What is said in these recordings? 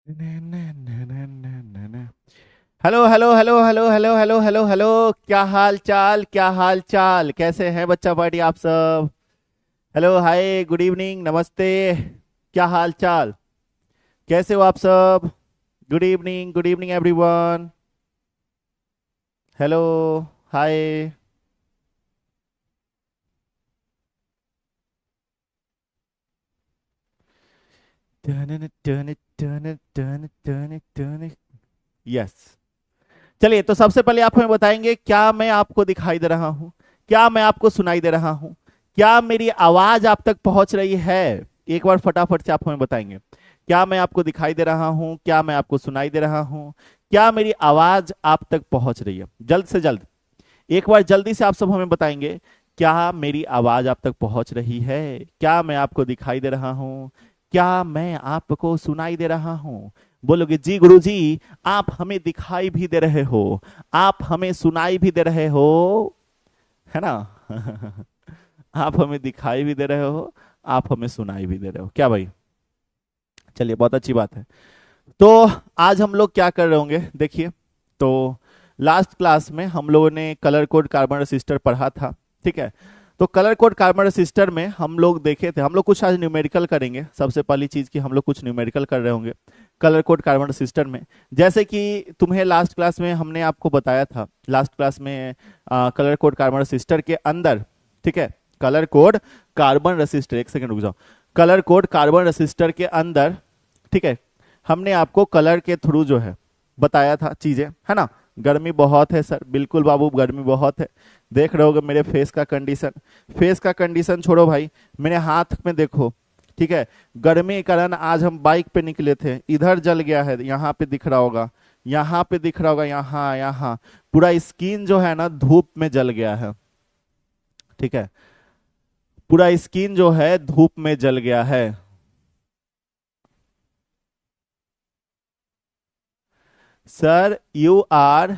Hello hello hello hello hello hello hello hello. क्या हाल चाल, क्या हाल चाल, कैसे हैं बच्चा पार्टी आप सब? हेलो, हाय, गुड इवनिंग, नमस्ते। क्या हाल चाल, कैसे हो आप सब? Good evening everyone. हेलो, हाय। यस। चलिए, तो सबसे पहले आप हमें बताएंगे, क्या मैं आपको दिखाई दे रहा हूँ? क्या मैं आपको सुनाई दे रहा हूँ? क्या मेरी आवाज आप तक पहुंच रही है? एक बार फटाफट से आप हमें बताएंगे। क्या मैं आपको दिखाई दे रहा हूँ? क्या मैं आपको सुनाई दे रहा हूँ? क्या मेरी आवाज आप तक पहुंच रही है? जल्द से जल्द, एक बार जल्दी से आप सब हमें बताएंगे। क्या मेरी आवाज आप तक पहुंच रही है? क्या मैं आपको दिखाई दे रहा हूं? क्या मैं आपको सुनाई दे रहा हूं? बोलोगे जी गुरुजी, आप हमें दिखाई भी दे रहे हो, आप हमें सुनाई भी दे रहे हो, है ना? आप हमें दिखाई भी दे रहे हो, आप हमें सुनाई भी दे रहे हो, क्या भाई? चलिए, बहुत अच्छी बात है। तो आज हम लोग क्या कर रहे होंगे, देखिए। तो लास्ट क्लास में हम लोगों ने कलर कोड कार्बन रेसिस्टर पढ़ा था, ठीक है? तो कलर कोड कार्बन रेसिस्टर में हम लोग देखे थे, हम लोग कुछ आज न्यूमेरिकल करेंगे। सबसे पहली चीज की हम लोग कुछ न्यूमेरिकल कर रहे होंगे कलर कोड कार्बन रेसिस्टर में। जैसे कि तुम्हें लास्ट क्लास में हमने आपको बताया था, लास्ट क्लास में कलर कोड कार्बन रेसिस्टर के अंदर, ठीक है, कलर कोड कार्बन रेसिस्टर, एक सेकंड रुक जाओ, कलर कोड कार्बन रेसिस्टर के अंदर, ठीक है, हमने आपको कलर के थ्रू जो है बताया था चीजें, है ना? गर्मी बहुत है सर, बिल्कुल बाबू, गर्मी बहुत है। देख रहे होगे मेरे फेस का कंडीशन। फेस का कंडीशन छोड़ो भाई, मेरे हाथ में देखो, ठीक है? गर्मी के कारण आज हम बाइक पे निकले थे, इधर जल गया है, यहाँ पे दिख रहा होगा, यहाँ पे दिख रहा होगा, यहाँ यहाँ पूरा स्किन जो है ना धूप में जल गया है, ठीक है? पूरा स्किन जो है धूप में जल गया है। Sir, you are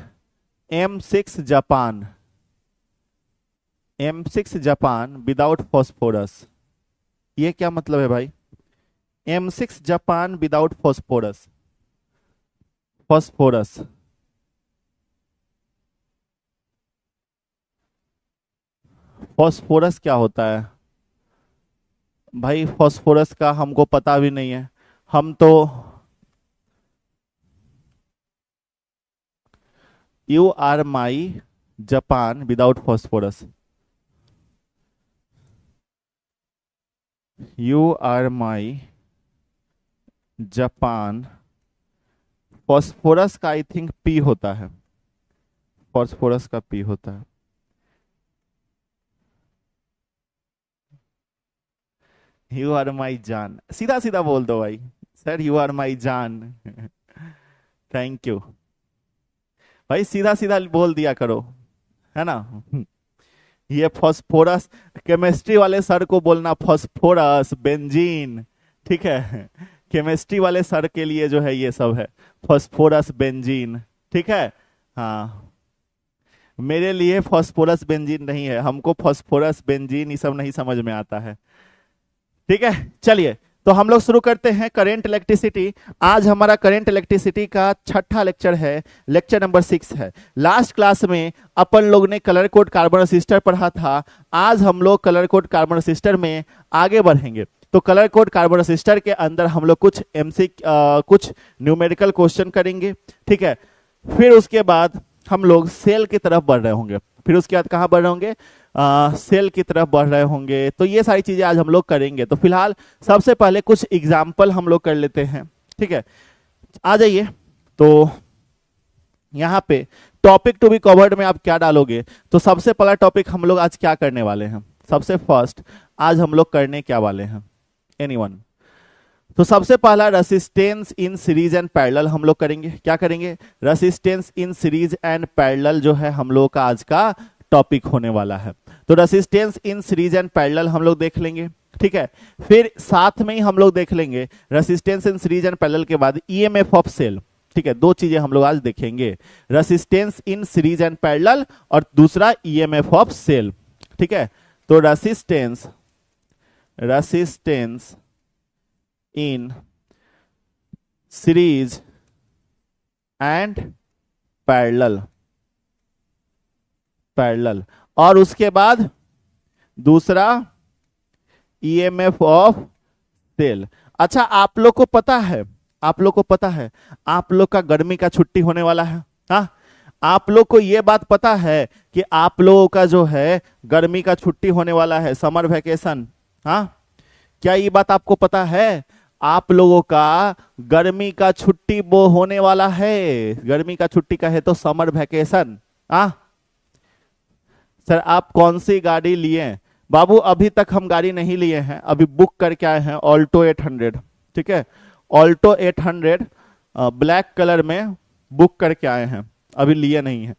M6 Japan, M6 Japan without phosphorus. ये क्या मतलब है भाई? M6 Japan without phosphorus. Phosphorus, phosphorus क्या होता है भाई? फॉस्फोरस का हमको पता भी नहीं है। हम तो you are my Japan without phosphorus, you are my Japan, phosphorus का आई थिंक पी होता है, फॉस्फोरस का पी होता है। यू आर माई जान, सीधा सीधा बोल दो भाई। सर, यू आर माई जान। थैंक यू भाई, सीधा सीधा बोल दिया करो, है ना? ये फॉस्फोरस, केमिस्ट्री वाले सर को बोलना फॉस्फोरस बेंजीन, ठीक है? केमिस्ट्री वाले सर के लिए जो है ये सब है, फॉस्फोरस बेंजीन, ठीक है? हाँ, मेरे लिए फॉस्फोरस बेंजीन नहीं है, हमको फॉस्फोरस बेंजीन ये सब नहीं समझ में आता है, ठीक है? चलिए, तो हम लोग शुरू करते हैं करेंट इलेक्ट्रिसिटी। आज हमारा करेंट इलेक्ट्रिसिटी का छठा लेक्चर है, लेक्चर नंबर 6 है। लास्ट क्लास में अपन लोग ने कलर कोड कार्बन रेसिस्टर पढ़ा था। आज हम लोग कलर कोड कार्बन रेसिस्टर में आगे बढ़ेंगे। तो कलर कोड कार्बन रेसिस्टर के अंदर हम लोग कुछ कुछ न्यूमेरिकल क्वेश्चन करेंगे, ठीक है? फिर उसके बाद हम लोग सेल की तरफ बढ़ रहे होंगे, फिर उसके बाद कहाँ बढ़ रहे होंगे? सेल की तरफ बढ़ रहे होंगे। तो ये सारी चीजें आज हम लोग करेंगे। तो फिलहाल सबसे पहले कुछ एग्जाम्पल हम लोग कर लेते हैं, ठीक है? आ जाइए। तो यहाँ पे टॉपिक टू बी कवर्ड में आप क्या डालोगे? तो सबसे पहला टॉपिक हम लोग आज क्या करने वाले हैं? सबसे फर्स्ट आज हम लोग करने क्या वाले हैं? एनीवन? तो सबसे पहला resistance in series and parallel हम लोग करेंगे। क्या करेंगे? Resistance in series and parallel जो है हम लोग का आज का टॉपिक होने वाला है। तो resistance in series and parallel हम लोग देख लेंगे, ठीक है? फिर साथ में ही हम लोग देख लेंगे resistance in series and parallel के बाद ईएमएफ ऑफ सेल, ठीक है? दो चीजें हम लोग आज देखेंगे, resistance in series and parallel और दूसरा ईएमएफ ऑफ सेल, ठीक है? तो resistance, resistance in series and parallel, parallel. और उसके बाद दूसरा ईएमएफ ऑफ सेल। अच्छा, आप लोग को पता है, आप लोग को पता है, आप लोग का गर्मी का छुट्टी होने वाला है। हाँ, आप लोग को यह बात पता है कि आप लोगों का जो है गर्मी का छुट्टी होने वाला है, समर वेकेशन। हाँ, क्या ये बात आपको पता है? आप लोगों का गर्मी का छुट्टी वो होने वाला है, गर्मी का छुट्टी का है तो समर वेकेशन। हाँ सर, आप कौन सी गाड़ी लिए? बाबू अभी तक हम गाड़ी नहीं लिए हैं, अभी बुक करके आए हैं ऑल्टो 800। ठीक है, ऑल्टो 800 ब्लैक कलर में बुक करके आए हैं, अभी लिए नहीं है।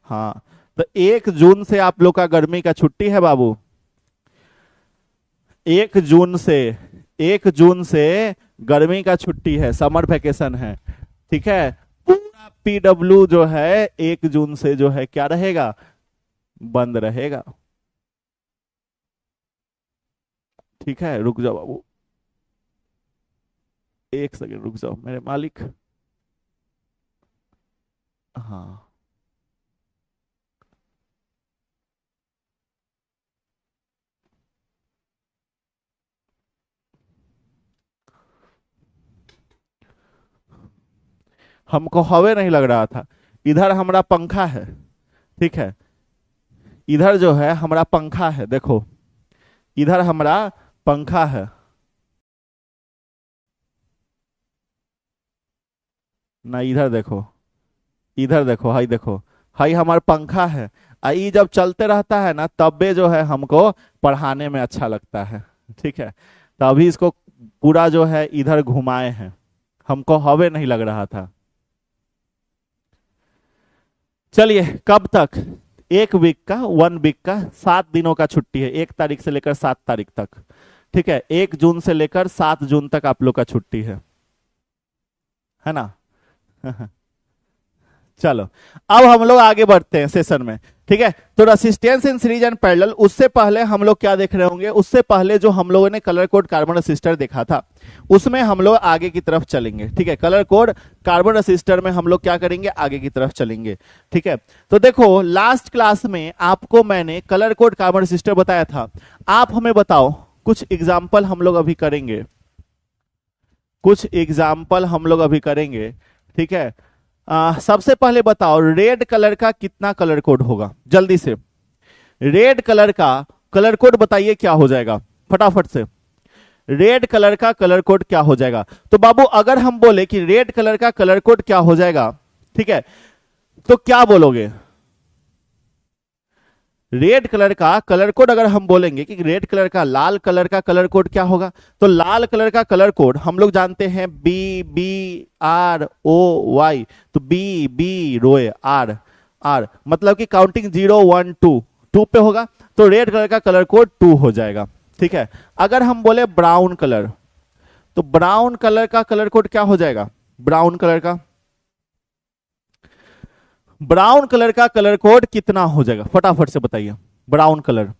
हाँ, तो 1 जून से आप लोग का गर्मी का छुट्टी है बाबू। 1 जून से, 1 जून से गर्मी का छुट्टी है, समर वेकेशन है। ठीक है, पूरा पीडब्ल्यू जो है 1 जून से जो है क्या रहेगा, बंद रहेगा। ठीक है, रुक जाओ बाबू, 1 सेकंड रुक जाओ मेरे मालिक। हाँ, हमको हवे नहीं लग रहा था। इधर हमारा पंखा है, ठीक है, इधर जो है हमारा पंखा है, देखो इधर हमारा पंखा है ना, इधर देखो, इधर देखो, हाई देखो, हाई हमारा पंखा है। आई जब चलते रहता है ना तबे जो है हमको पढ़ाने में अच्छा लगता है। ठीक है, तो अभी इसको पूरा जो है इधर घुमाए हैं, हमको हवे नहीं लग रहा था। चलिए, कब तक? 1 वीक का, 1 वीक का, 7 दिनों का छुट्टी है, 1 तारीख से लेकर 7 तारीख तक। ठीक है, 1 जून से लेकर 7 जून तक आप लोग का छुट्टी है ना? चलो, अब हम लोग आगे बढ़ते हैं सेशन में। ठीक है, तो resistance in series and parallel, उससे पहले हम लोग क्या देख रहे होंगे? उससे पहले जो हम लोगों ने कलर कोड कार्बन रेसिस्टर देखा था, उसमें हम लोग आगे की तरफ चलेंगे। ठीक है, कलर कोड कार्बन रेसिस्टर में हम लोग क्या करेंगे, आगे की तरफ चलेंगे। ठीक है, तो देखो लास्ट क्लास में आपको मैंने कलर कोड कार्बन रेसिस्टर बताया था। आप हमें बताओ, कुछ एग्जाम्पल हम लोग अभी करेंगे, कुछ एग्जाम्पल हम लोग अभी करेंगे। ठीक है, सबसे पहले बताओ रेड कलर का कितना कलर कोड होगा, जल्दी से। रेड कलर का कलर कोड बताइए क्या हो जाएगा, फटाफट से। रेड कलर का कलर कोड क्या हो जाएगा? तो बाबू अगर हम बोले कि रेड कलर का कलर कोड क्या हो जाएगा, ठीक है, तो क्या बोलोगे? रेड कलर का कलर कोड अगर हम बोलेंगे कि रेड कलर का, लाल कलर का कलर कोड क्या होगा? तो लाल कलर का कलर कोड हम लोग जानते हैं BBROY, तो बी रोए आर, आर मतलब कि काउंटिंग 0 1 2 2 पे होगा, तो रेड कलर का कलर कोड 2 हो जाएगा। ठीक है, अगर हम बोले ब्राउन कलर, तो ब्राउन कलर का कलर कोड क्या हो जाएगा? ब्राउन कलर का, ब्राउन कलर का कलर कोड कितना हो जाएगा, फटाफट से बताइए। ब्राउन कलर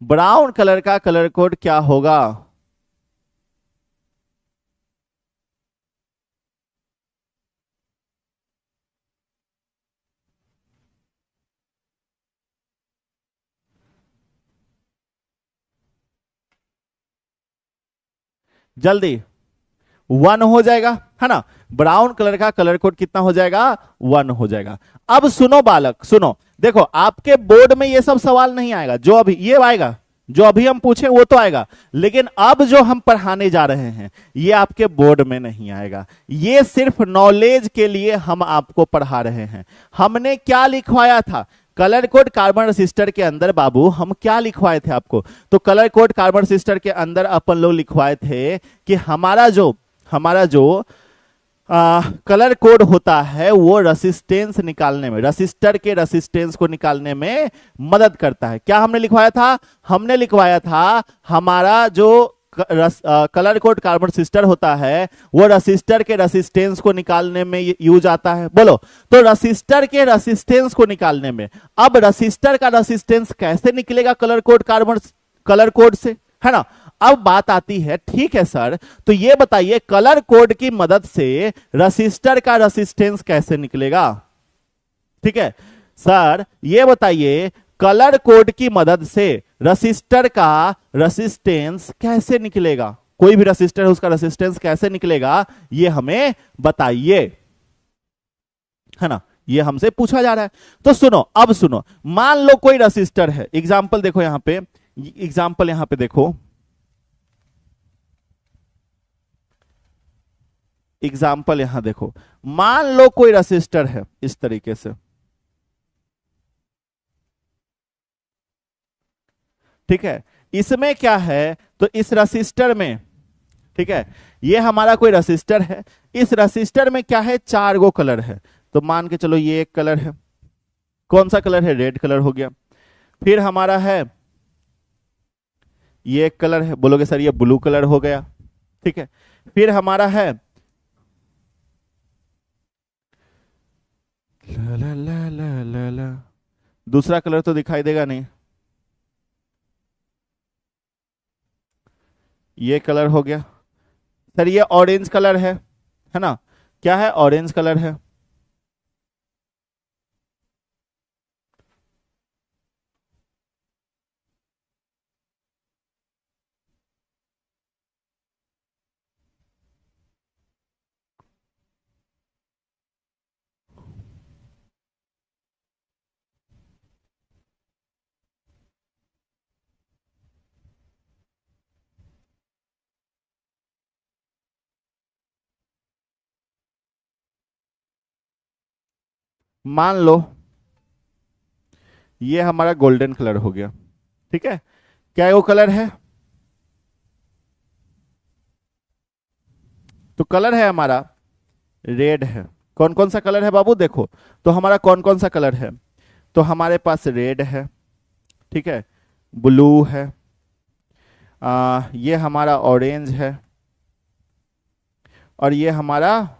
ब्राउन कलर का कलर कोड क्या होगा? जल्दी, 1 हो जाएगा, है ना? ब्राउन कलर का कलर कोड कितना हो जाएगा? 1 हो जाएगा। अब सुनो बालक, सुनो, देखो आपके बोर्ड में ये सब सवाल नहीं आएगा, जो अभी ये आएगा, जो अभी हम पूछे वो तो आएगा, लेकिन अब जो हम पढ़ाने जा रहे हैं ये आपके बोर्ड में नहीं आएगा। ये सिर्फ नॉलेज के लिए हम आपको पढ़ा रहे हैं। हमने क्या लिखवाया था कलर कोड कार्बन रेसिस्टर के अंदर? बाबू हम क्या लिखवाए थे आपको? तो कलर कोड कार्बन रेसिस्टर के अंदर अपन लोग लिखवाए थे कि हमारा जो कलर कोड होता है वो रेसिस्टेंस निकालने में, रेसिस्टर के रेसिस्टेंस को निकालने में मदद करता है। क्या हमने लिखवाया था? हमने लिखवाया था हमारा जो कलर कोड कार्बन रजिस्टर होता है वो रजिस्टर के रेसिस्टेंस को निकालने में यूज आता है। बोलो, तो रजिस्टर के रेसिस्टेंस को निकालने में, अब रजिस्टर का रेसिस्टेंस कैसे निकलेगा colour code carbon colour code से, है ना। अब बात आती है, ठीक है सर, तो ये बताइए कलर कोड की मदद से रजिस्टर का रेसिस्टेंस कैसे निकलेगा। ठीक है सर, ये बताइए कलर कोड की मदद से रजिस्टर का रेसिस्टेंस कैसे निकलेगा, कोई भी रजिस्टर है उसका रेसिस्टेंस कैसे निकलेगा, ये हमें बताइए, है ना, ये हमसे पूछा जा रहा है। तो सुनो, अब सुनो, मान लो कोई रजिस्टर है, एग्जाम्पल देखो यहां पे, एग्जाम्पल यहां पे देखो, एग्जाम्पल यहां देखो, मान लो कोई रजिस्टर है इस तरीके से, ठीक है, इसमें क्या है, तो इस रजिस्टर में, ठीक है, ये हमारा कोई रजिस्टर है, इस रजिस्टर में क्या है, 4 गो कलर है, तो मान के चलो ये एक कलर है, कौन सा कलर है, रेड कलर हो गया। फिर हमारा है ये एक कलर है, बोलोगे सर ये ब्लू कलर हो गया, ठीक है। फिर हमारा है ला ला ला ला ला ला, दूसरा कलर तो दिखाई देगा नहीं, ये कलर हो गया। सर ये ऑरेंज कलर है ना, क्या है, ऑरेंज कलर है। मान लो ये हमारा गोल्डन कलर हो गया, ठीक है, क्या वो कलर है, तो कलर है हमारा रेड है। कौन कौन सा कलर है बाबू, देखो तो हमारा कौन कौन सा कलर है, तो हमारे पास रेड है, ठीक है, ब्लू है, ये हमारा ऑरेंज है, और ये हमारा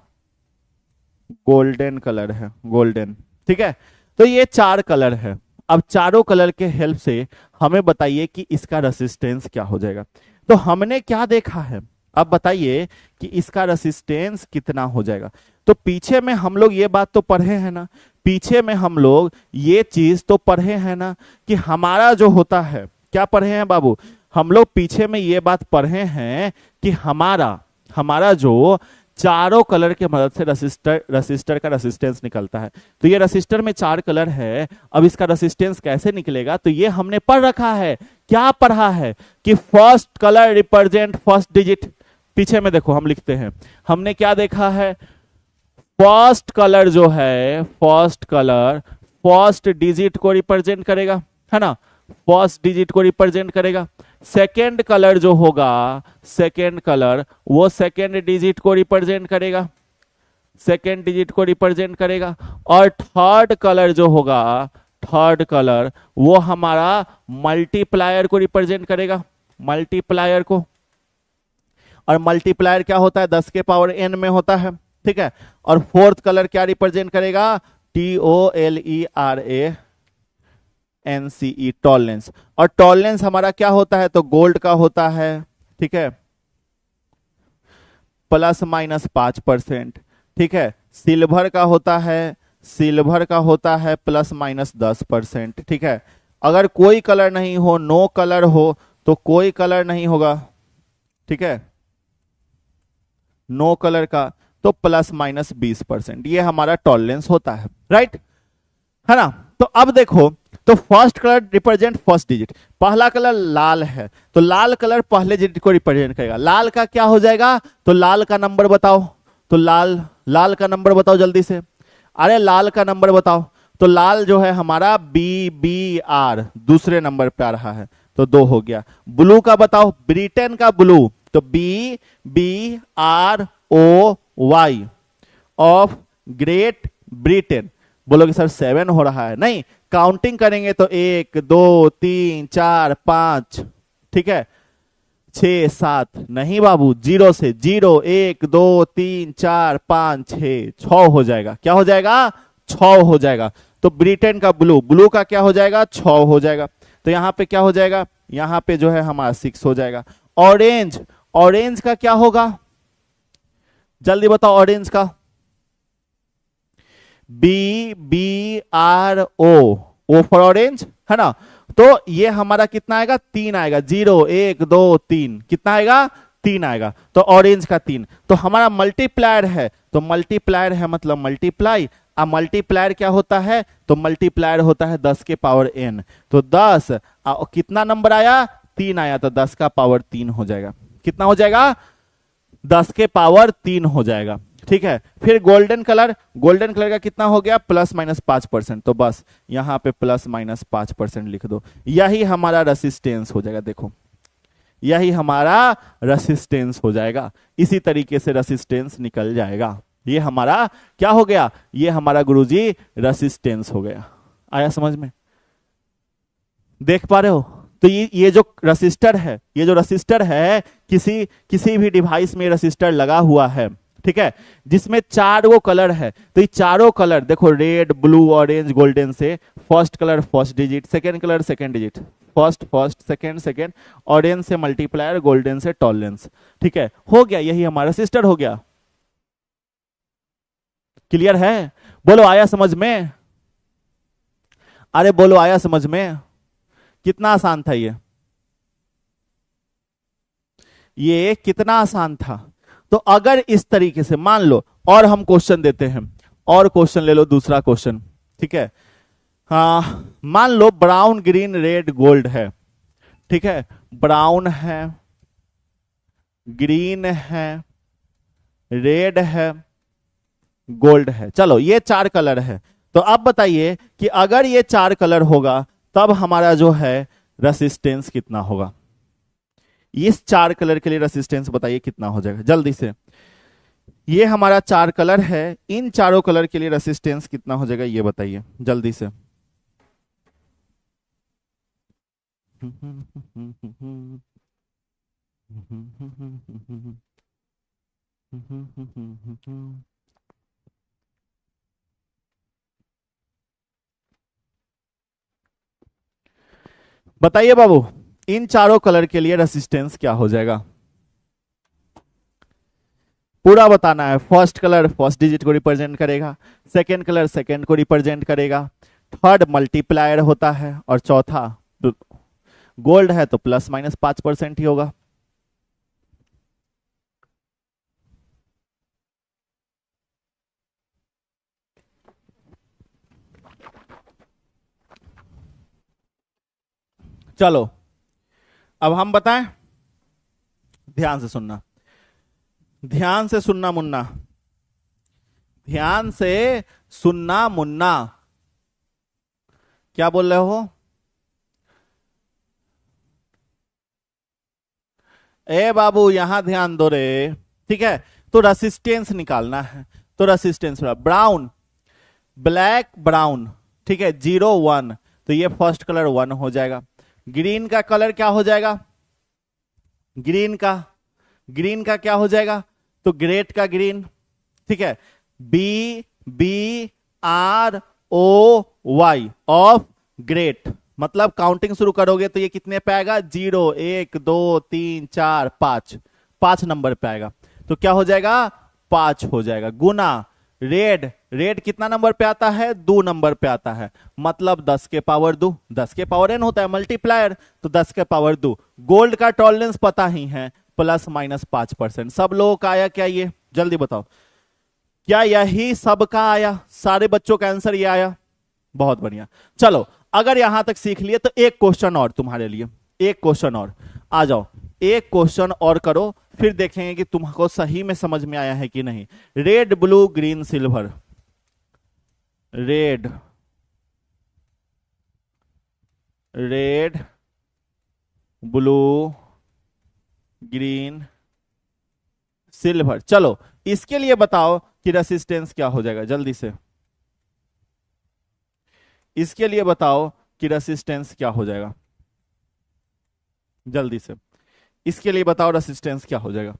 गोल्डन कलर है, गोल्डन, ठीक है। तो ये 4 कलर है। अब चारों कलर के हेल्प से हमें बताइए कि इसका रेसिस्टेंस क्या हो जाएगा। तो हमने क्या देखा है, अब बताइए कि इसका रेसिस्टेंस कितना हो जाएगा। तो पीछे में हम लोग ये बात तो पढ़े हैं ना, पीछे में हम लोग ये चीज तो पढ़े हैं ना कि हमारा जो होता है, क्या पढ़े हैं बाबू, हम लोग पीछे में ये बात पढ़े हैं कि हमारा हमारा जो चारों कलर के मदद से रसिस्टर का रेसिस्टेंस निकलता है। तो ये रसिस्टर में 4 कलर है, अब इसका रेसिस्टेंस कैसे निकलेगा, तो ये हमने पढ़ रखा है। क्या पढ़ा है कि first colour represent first digit, पीछे में देखो हम लिखते हैं, हमने क्या देखा है, फर्स्ट कलर जो है, फर्स्ट कलर फर्स्ट डिजिट को रिप्रेजेंट करेगा, है ना, फर्स्ट डिजिट को रिप्रेजेंट करेगा। सेकेंड कलर जो होगा, सेकेंड कलर वो सेकेंड डिजिट को रिप्रेजेंट करेगा, सेकेंड डिजिट को रिप्रेजेंट करेगा। और थर्ड कलर जो होगा, थर्ड कलर वो हमारा मल्टीप्लायर को रिप्रेजेंट करेगा, मल्टीप्लायर को। और मल्टीप्लायर क्या होता है, 10 के पावर n में होता है, ठीक है। और फोर्थ कलर क्या रिप्रेजेंट करेगा, TOLERA NCE, टॉलरेंस। और टॉलरेंस हमारा क्या होता है, तो गोल्ड का होता है, ठीक है, ±5%, ठीक है। सिल्वर का होता है, सिल्वर का होता है ±10%, ठीक है। अगर कोई कलर नहीं हो, नो कलर हो, तो कोई कलर नहीं होगा, ठीक है, नो कलर का तो ±20%, ये हमारा टॉलरेंस होता है, राइट, है ना। तो अब देखो, तो first colour represent first digit, पहला कलर लाल है, तो लाल कलर पहले डिजिट को रिप्रेजेंट करेगा। लाल का क्या हो जाएगा, तो लाल का नंबर बताओ, तो लाल का नंबर बताओ जल्दी से, अरे लाल का नंबर बताओ। तो लाल जो है हमारा BBR दूसरे नंबर पे आ रहा है, तो 2 हो गया। ब्लू का बताओ, ब्रिटेन का ब्लू, तो BBROY ऑफ ग्रेट ब्रिटेन। बोलोगे सर 7 हो रहा है, नहीं, काउंटिंग करेंगे तो 1 2 3 4 5, ठीक है, 6 7, नहीं बाबू, 0 से 0 1 2 3 4 5 6 6 हो जाएगा। क्या हो जाएगा? 6 हो जाएगा। तो ब्रिटेन का ब्लू, ब्लू का क्या हो जाएगा? 6 हो जाएगा। तो यहां पे क्या हो जाएगा? यहां पे जो है हमारा 6 हो जाएगा। ऑरेंज, ऑरेंज का क्या होगा? जल्दी बताओ ऑरेंज का। BBRO, ओ फॉर ऑरेंज, है ना। तो ये हमारा कितना आएगा? 3 आएगा। 0 1 2 3, कितना आएगा? 3 आएगा। तो ऑरेंज का 3। तो हमारा मल्टीप्लायर है, तो मल्टीप्लायर है मतलब मल्टीप्लाई। अब मल्टीप्लायर क्या होता है? तो मल्टीप्लायर होता है 10 के पावर n। तो 10 कितना नंबर आया? 3 आया, तो 10 का पावर 3 हो जाएगा। कितना हो जाएगा? 10 के पावर 3 हो जाएगा। ठीक है। फिर गोल्डन कलर, गोल्डन कलर का कितना हो गया? +-5%। तो बस यहां पे +-5% लिख दो। यही हमारा रेसिस्टेंस हो जाएगा। देखो, यही हमारा रेसिस्टेंस हो जाएगा। इसी तरीके से रेसिस्टेंस निकल जाएगा। ये हमारा क्या हो गया? ये हमारा गुरुजी रेसिस्टेंस हो गया। आया समझ में? देख पा रहे हो? तो ये जो रसिस्टर है, ये जो रसिस्टर है, किसी किसी भी डिवाइस में रसिस्टर लगा हुआ है, ठीक है, जिसमें 4 वो कलर है। तो ये चारों कलर देखो, रेड ब्लू ऑरेंज गोल्डन से first colour first digit, second colour second digit, first first second second, orange से मल्टीप्लायर, गोल्डन से टॉलरेंस। ठीक है, हो गया, यही हमारा रसिस्टर हो गया। क्लियर है? बोलो आया समझ में? अरे बोलो आया समझ में? कितना आसान था ये कितना आसान था। तो अगर इस तरीके से मान लो, और हम क्वेश्चन देते हैं, और क्वेश्चन ले लो, दूसरा क्वेश्चन। ठीक है, हाँ, मान लो ब्राउन ग्रीन रेड गोल्ड है। ठीक है, ब्राउन है, ग्रीन है, रेड है, गोल्ड है। चलो ये 4 कलर है। तो अब बताइए कि अगर ये 4 कलर होगा, तब हमारा जो है रेसिस्टेंस कितना होगा? इस 4 कलर के लिए रेसिस्टेंस बताइए कितना हो जाएगा जल्दी से। ये हमारा 4 कलर है, इन चारों कलर के लिए रेसिस्टेंस कितना हो जाएगा ये बताइए जल्दी से। बताइए बाबू, इन चारों कलर के लिए रेसिस्टेंस क्या हो जाएगा? पूरा बताना है। फर्स्ट कलर फर्स्ट डिजिट को रिप्रेजेंट करेगा, सेकेंड कलर सेकेंड को रिप्रेजेंट करेगा, थर्ड मल्टीप्लायर होता है, और चौथा गोल्ड है तो +-5% ही होगा। चलो अब हम बताएं, ध्यान से सुनना, ध्यान से सुनना मुन्ना, ध्यान से सुनना मुन्ना। क्या बोल रहे हो? ए बाबू यहां ध्यान दो रे। ठीक है, तो रेसिस्टेंस निकालना है। तो रेसिस्टेंस ब्राउन, ब्लैक ब्राउन, ठीक है, 0 1, तो ये फर्स्ट कलर 1 हो जाएगा। ग्रीन का कलर क्या हो जाएगा? ग्रीन का, ग्रीन का क्या हो जाएगा? तो ग्रेट का ग्रीन। ठीक है, BBROY ऑफ ग्रेट, मतलब काउंटिंग शुरू करोगे तो ये कितने पे आएगा? 0 1 2 3 4 5, 5 नंबर पे आएगा। तो क्या हो जाएगा? 5 हो जाएगा। गुना रेड, रेड कितना नंबर पे आता है? 2 नंबर पे आता है, मतलब 10 के पावर 2, 10 के पावर n होता है मल्टीप्लायर, तो 10 के पावर 2। गोल्ड का टॉलरेंस पता ही है, +-5%। सब लोगों का आया क्या ये? जल्दी बताओ, क्या यही सबका आया? सारे बच्चों का आंसर ये आया? बहुत बढ़िया। चलो अगर यहां तक सीख लिए तो एक क्वेश्चन और तुम्हारे लिए, एक क्वेश्चन और, आ जाओ एक क्वेश्चन और करो, फिर देखेंगे कि तुमको सही में समझ में आया है कि नहीं। Red blue green silver, red red blue green silver. चलो इसके लिए बताओ कि रेसिस्टेंस क्या हो जाएगा जल्दी से। इसके लिए बताओ कि रेसिस्टेंस क्या हो जाएगा जल्दी से। इसके लिए बताओ रेसिस्टेंस क्या हो जाएगा।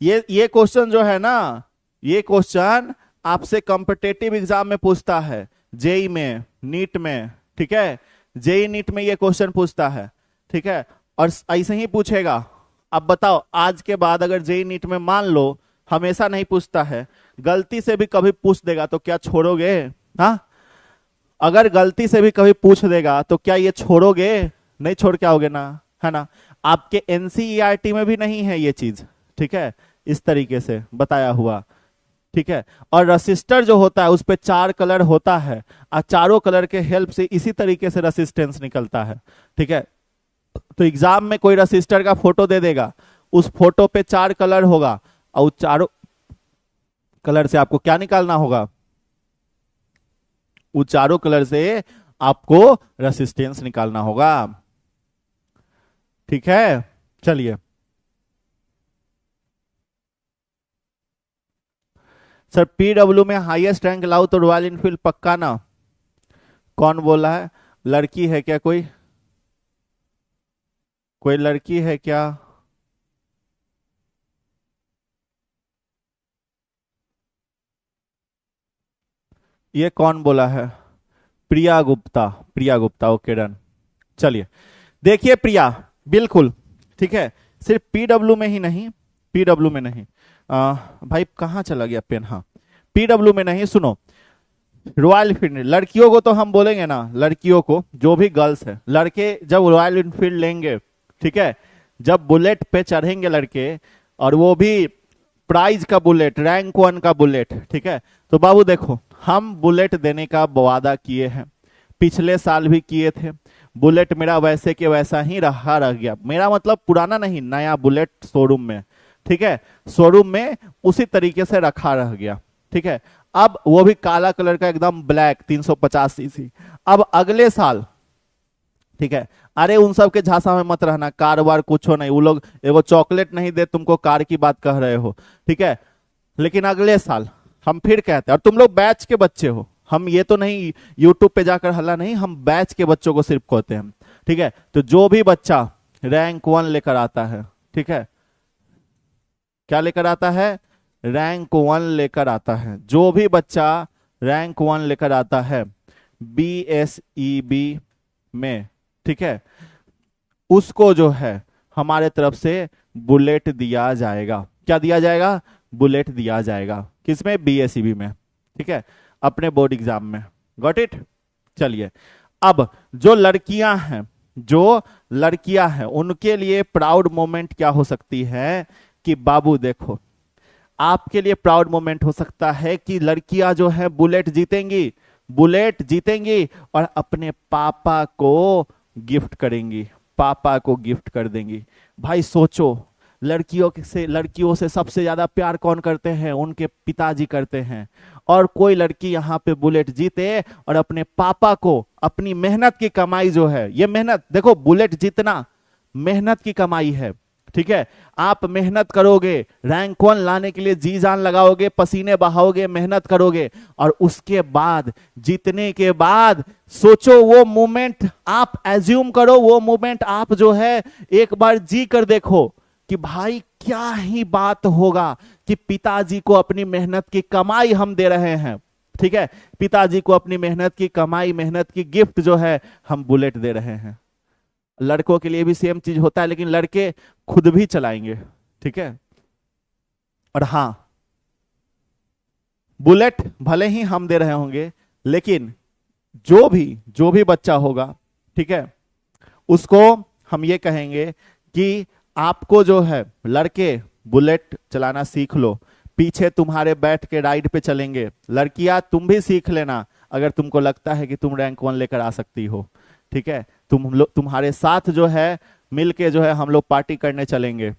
ये क्वेश्चन जो है ना, ये क्वेश्चन आपसे कॉम्पिटेटिव एग्जाम में पूछता है, जेई में, नीट में, ठीक है। जेई नीट में ये क्वेश्चन पूछता है, ठीक है, और ऐसे ही पूछेगा। अब बताओ, आज के बाद अगर जेई नीट में मान लो हमेशा नहीं पूछता है, गलती से भी कभी पूछ देगा तो क्या छोड़ोगे? हाँ, अगर गलती से भी कभी पूछ देगा तो क्या ये छोड़ोगे? नहीं छोड़ के आओगे ना, है ना। आपके एनसीईआरटी में भी नहीं है ये चीज, ठीक है, इस तरीके से बताया हुआ, ठीक है। और रसिस्टर जो होता है उस पे 4 कलर होता है, और चारों कलर के हेल्प से इसी तरीके से रसिस्टेंस निकलता है, ठीक है। तो एग्जाम में कोई रसिस्टर का फोटो दे देगा, उस फोटो पे 4 कलर होगा, और चारों कलर से आपको क्या निकालना होगा? उस चारों कलर से आपको रेसिस्टेंस निकालना होगा, ठीक है। चलिए, सर पीडब्ल्यू में हाईएस्ट रैंक लाओ तो रॉयल इनफील्ड पक्का ना? कौन बोला है? लड़की है क्या कोई? कोई लड़की है क्या? ये कौन बोला है? प्रिया गुप्ता, प्रिया गुप्ता, ओके डन। चलिए, देखिए प्रिया, बिल्कुल ठीक है। सिर्फ पीडब्ल्यू में ही नहीं, पीडब्ल्यू में नहीं, भाई कहाँ चला गया पेन? हाँ, पीडब्ल्यू में नहीं, सुनो, रॉयल इनफील्ड लड़कियों को तो हम बोलेंगे ना, लड़कियों को, जो भी गर्ल्स है, लड़के जब रॉयल इनफील्ड लेंगे, ठीक है, जब बुलेट पे चढ़ेंगे लड़के, और वो भी प्राइज का बुलेट, रैंक 1 का बुलेट, ठीक है, तो बाबू देखो, हम बुलेट देने का वादा किए हैं, पिछले साल भी किए थे। बुलेट मेरा वैसे के वैसा ही रह गया, मेरा मतलब पुराना नहीं, नया बुलेट शोरूम में, ठीक है, शोरूम में उसी तरीके से रखा रह गया, ठीक है। अब वो भी काला कलर का एकदम ब्लैक 350 सीसी। अब अगले साल, ठीक है, अरे उन सब के झांसा में मत रहना, कार वार कुछ हो नहीं, वो लोग एगो चॉकलेट नहीं दे तुमको, कार की बात कह रहे हो, ठीक है। लेकिन अगले साल हम फिर कहते हैं, और तुम लोग बैच के बच्चे हो, हम ये तो नहीं यूट्यूब पे जाकर हल्ला नहीं, हम बैच के बच्चों को सिर्फ कहते हैं, ठीक है। तो जो भी बच्चा रैंक 1 लेकर आता है, ठीक है, क्या लेकर आता है? रैंक 1 लेकर आता है, जो भी बच्चा रैंक 1 लेकर आता है बीएसईबी में, ठीक है, उसको जो है हमारे तरफ से बुलेट दिया जाएगा। क्या दिया जाएगा? बुलेट दिया जाएगा। किसमें? बीएसईबी में, ठीक है, अपने बोर्ड एग्जाम में। Got it? चलिए, अब जो लड़कियां हैं, जो लड़कियां हैं उनके लिए प्राउड मोमेंट क्या हो सकती है कि बाबू देखो, आपके लिए प्राउड मोमेंट हो सकता है कि लड़कियां जो है बुलेट जीतेंगी, बुलेट जीतेंगी और अपने पापा को गिफ्ट करेंगी, पापा को गिफ्ट कर देंगी। भाई सोचो, लड़कियों से सबसे ज्यादा प्यार कौन करते हैं? उनके पिताजी करते हैं। और कोई लड़की यहाँ पे बुलेट जीते और अपने पापा को, अपनी मेहनत की कमाई जो है, ये मेहनत देखो, बुलेट जीतना मेहनत की कमाई है, ठीक है। आप मेहनत करोगे, रैंक 1 लाने के लिए जी जान लगाओगे, पसीने बहाओगे, मेहनत करोगे, और उसके बाद जीतने के बाद सोचो वो मोमेंट, आप एज्यूम करो वो मोमेंट आप जो है एक बार जी कर देखो कि भाई क्या ही बात होगा कि पिताजी को अपनी मेहनत की कमाई हम दे रहे हैं, ठीक है, पिताजी को अपनी मेहनत की कमाई, मेहनत की गिफ्ट जो है हम बुलेट दे रहे हैं। लड़कों के लिए भी सेम चीज होता है, लेकिन लड़के खुद भी चलाएंगे, ठीक है। और हां, बुलेट भले ही हम दे रहे होंगे, लेकिन जो भी बच्चा होगा, ठीक है, उसको हम ये कहेंगे कि आपको जो है लड़के बुलेट चलाना सीख लो, पीछे तुम्हारे बैठ के राइड पे चलेंगे। लड़कियां तुम भी सीख लेना, अगर तुमको लगता है कि तुम रैंक 1 लेकर आ सकती हो, ठीक है, तुम्हारे साथ जो है मिलके जो है हम लोग पार्टी करने चलेंगे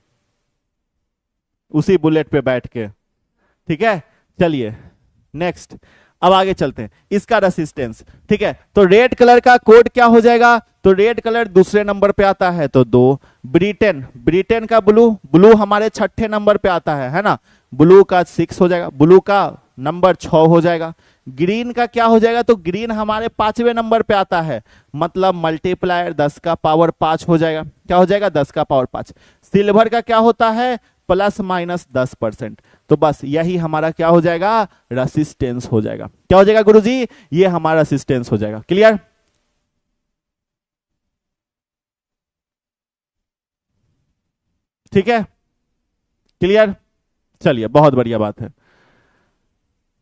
उसी बुलेट पे बैठ के, ठीक है। चलिए नेक्स्ट, अब आगे चलते हैं, इसका रेसिस्टेंस, ठीक है। तो रेड कलर का कोड क्या हो जाएगा? तो रेड कलर दूसरे नंबर पे आता है तो 2। ब्रिटेन, ब्रिटेन का ब्लू, ब्लू हमारे 6ठे नंबर पे आता है ना, ब्लू का 6 हो जाएगा, ब्लू का नंबर 6 हो जाएगा। ग्रीन का क्या हो जाएगा, तो ग्रीन हमारे 5वें नंबर पे आता है, मतलब मल्टीप्लायर 10 का पावर 5 हो जाएगा। क्या हो जाएगा, 10 का पावर 5। सिल्वर का क्या होता है, ±10%। तो बस यही हमारा क्या हो जाएगा, रेसिस्टेंस हो जाएगा। क्या हो जाएगा गुरुजी, ये हमारा रेसिस्टेंस हो जाएगा। क्लियर, ठीक है, क्लियर। चलिए, बहुत बढ़िया बात है,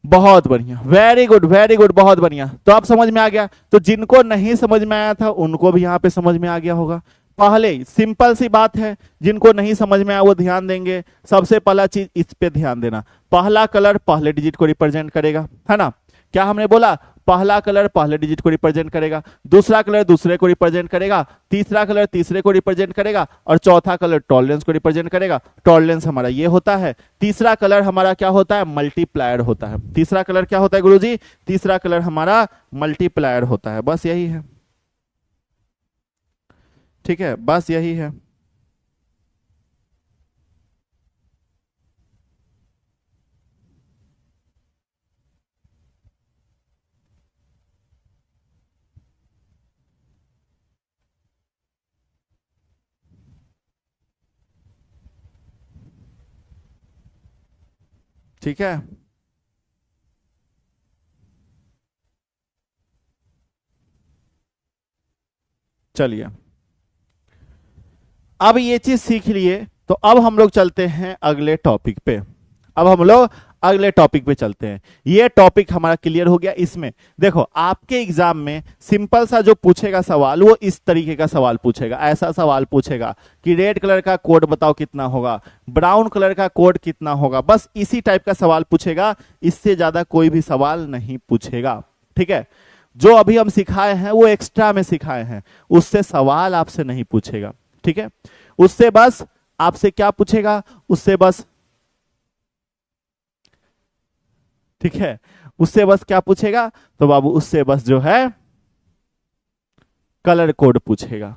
बहुत बढ़िया, वेरी गुड वेरी गुड, बहुत बढ़िया। तो अब समझ में आ गया। तो जिनको नहीं समझ में आया था उनको भी यहां पे समझ में आ गया होगा। पहले सिंपल सी बात है, जिनको नहीं समझ में आया वो ध्यान देंगे। सबसे पहला चीज इस पे ध्यान देना, पहला कलर पहले डिजिट को रिप्रेजेंट करेगा, है ना। क्या हमने बोला, पहला कलर पहले डिजिट को रिप्रेजेंट करेगा, दूसरा कलर दूसरे को रिप्रेजेंट करेगा, तीसरा कलर तीसरे को रिप्रेजेंट करेगा, और चौथा कलर टॉलरेंस को रिप्रेजेंट करेगा। टॉलरेंस हमारा ये होता है। तीसरा कलर हमारा क्या होता है, मल्टीप्लायर होता है। तीसरा कलर क्या होता है गुरुजी, तीसरा कलर हमारा मल्टीप्लायर होता है। बस यही है, ठीक है, बस यही है। ठीक है, चलिए, अब ये चीज सीख लिए, तो अब हम लोग चलते हैं अगले टॉपिक पे। अब हम लोग अगले टॉपिक पे चलते हैं। ये टॉपिक हमारा क्लियर हो गया। इसमें देखो, आपके एग्जाम में सिंपल सा जो पूछेगा सवाल, वो इस तरीके का सवाल पूछेगा। ऐसा सवाल पूछेगा कि रेड कलर का कोड बताओ कितना होगा, ब्राउन कलर का कोड कितना होगा। बस इसी टाइप का सवाल पूछेगा, इससे ज्यादा कोई भी सवाल नहीं पूछेगा। ठीक है, जो अभी हम सिखाए हैं वो एक्स्ट्रा में सिखाए हैं, उससे सवाल आपसे नहीं पूछेगा। ठीक है, उससे बस आपसे क्या पूछेगा, उससे बस, ठीक है, उससे बस क्या पूछेगा, तो बाबू उससे बस जो है कलर कोड पूछेगा।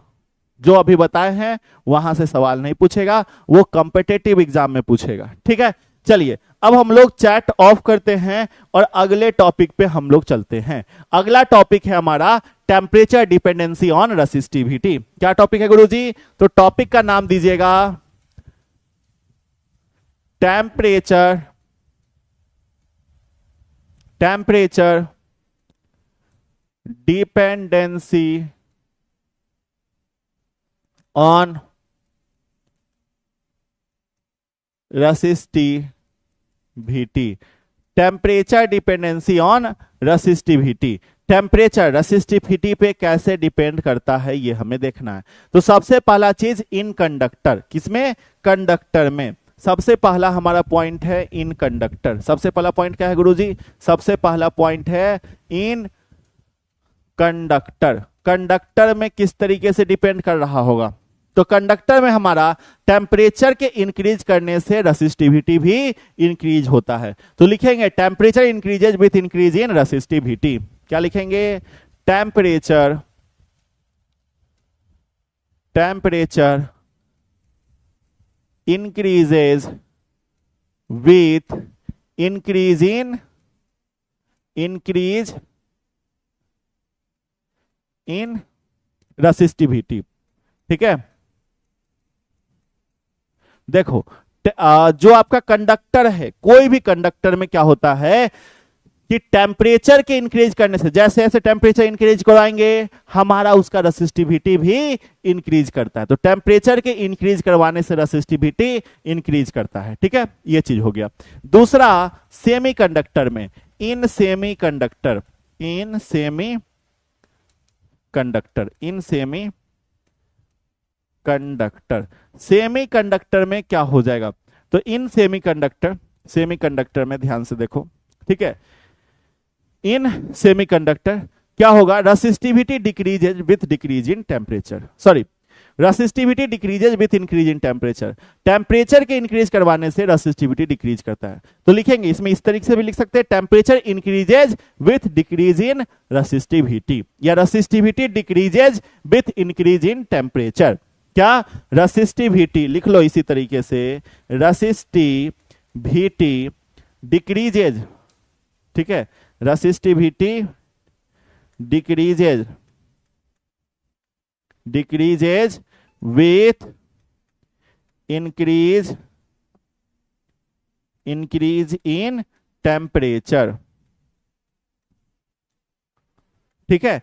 जो अभी बताए हैं वहां से सवाल नहीं पूछेगा, वो कॉम्पिटिटिव एग्जाम में पूछेगा। ठीक है, चलिए, अब हम लोग चैट ऑफ करते हैं और अगले टॉपिक पे हम लोग चलते हैं। अगला टॉपिक है हमारा टेम्परेचर डिपेंडेंसी ऑन रेसिस्टिविटी। क्या टॉपिक है गुरुजी, तो टॉपिक का नाम दीजिएगा temperature temperature dependency on resistivity. Temperature dependency on resistivity. Temperature resistivity पे कैसे डिपेंड करता है ये हमें देखना है। तो सबसे पहला चीज, इन कंडक्टर, किसमें, कंडक्टर में। सबसे पहला हमारा पॉइंट है इन कंडक्टर। सबसे पहला पॉइंट क्या है गुरुजी, सबसे पहला पॉइंट है इन कंडक्टर। कंडक्टर में किस तरीके से डिपेंड कर रहा होगा, तो कंडक्टर में हमारा टेम्परेचर के इंक्रीज करने से रेसिस्टिविटी भी इंक्रीज होता है। तो लिखेंगे temperature increases with increase in resistivity. क्या लिखेंगे, temperature temperature increases with increase in resistivity. ठीक है, देखो, जो आपका कंडक्टर है, कोई भी कंडक्टर में क्या होता है कि टेम्परेचर के इंक्रीज करने से, जैसे जैसे टेम्परेचर इंक्रीज कराएंगे हमारा उसका रेसिस्टिविटी भी इंक्रीज करता है। तो टेम्परेचर के इंक्रीज करवाने से रेसिस्टिविटी इंक्रीज करता है। ठीक है, ये चीज हो गया। दूसरा, सेमी कंडक्टर में, in semi conductor semi conductor में क्या हो जाएगा, तो इन सेमी कंडक्टर में ध्यान से देखो। ठीक है, इन सेमीकंडक्टर क्या होगा, resistivity decreases with decrease in temperature, sorry, resistivity decreases with increase in temperature. Temperature के इंक्रीज करवाने से रेसिस्टिविटी डिक्रीज करता है। तो लिखेंगे इसमें इस तरीके से भी लिख सकते हैं, temperature increases with decrease in resistivity, या resistivity decreases with increase in temperature. क्या, रेसिस्टिविटी लिख लो इसी तरीके से, रेसिस्टिविटी डिक्रीजेज, ठीक है, resistivity decreases with increase in temperature. ठीक है,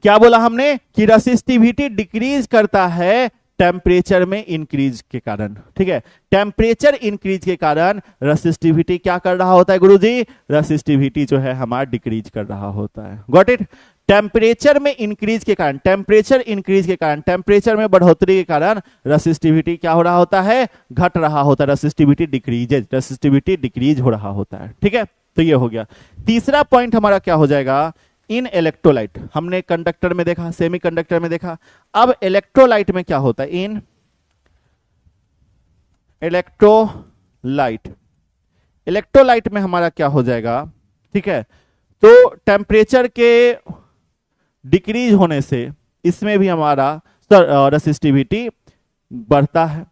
क्या बोला हमने कि रेसिस्टिविटी डिक्रीज करता है टेम्परेचर में इंक्रीज के कारण। ठीक है, टेम्परेचर इंक्रीज के कारण रेसिस्टिविटी क्या कर रहा होता है गुरुजी? रेसिस्टिविटी जो है हमारा डिक्रीज कर रहा होता है। Got it? टेम्परेचर में इंक्रीज के कारण, टेम्परेचर इंक्रीज के कारण, टेम्परेचर में बढ़ोतरी के कारण रेसिस्टिविटी क्या हो रहा होता है? घट रहा होता है। रेसिस्टिविटी डिक्रीज हो रहा होता है। ठीक है, तो ये हो गया। तीसरा पॉइंट हमारा क्या हो जाएगा? इन इलेक्ट्रोलाइट, हमने कंडक्टर में देखा, सेमी कंडक्टर में देखा, अब इलेक्ट्रोलाइट में क्या होता है? इन इलेक्ट्रोलाइट में हमारा क्या हो जाएगा? ठीक है, तो टेम्परेचर के डिक्रीज होने से इसमें भी हमारा रेसिस्टिविटी बढ़ता है।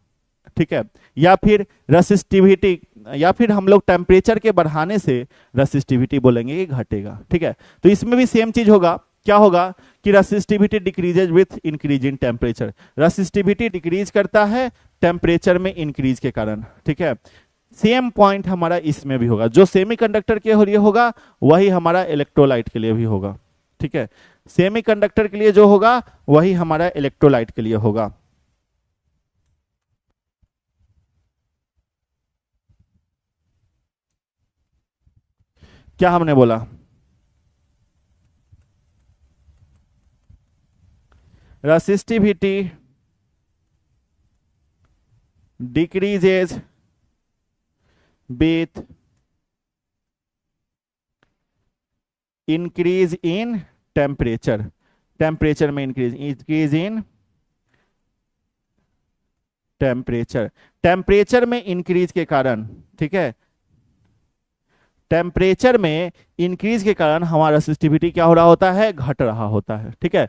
ठीक है, या फिर रेसिस्टिविटी, या फिर हम लोग टेम्परेचर के बढ़ाने से रेसिस्टिविटी बोलेंगे कि घटेगा। ठीक है, तो इसमें भी सेम चीज होगा। क्या होगा कि resistivity decreases with increase in temperature. Resistivity decrease करता है टेम्परेचर में इंक्रीज के कारण। ठीक है, सेम पॉइंट हमारा इसमें भी होगा। जो सेमीकंडक्टर के लिए होगा वही हमारा इलेक्ट्रोलाइट के लिए भी होगा। ठीक है, सेमीकंडक्टर के लिए जो होगा वही हमारा इलेक्ट्रोलाइट के लिए होगा। क्या हमने बोला? Resistivity decreases with increase in temperature. Temperature में इंक्रीज इन टेम्परेचर। टेम्परेचर में इंक्रीज के कारण, ठीक है, टेम्परेचर में इंक्रीज के कारण हमारा रेसिस्टिविटी क्या हो रहा होता है? घट रहा होता है। ठीक है,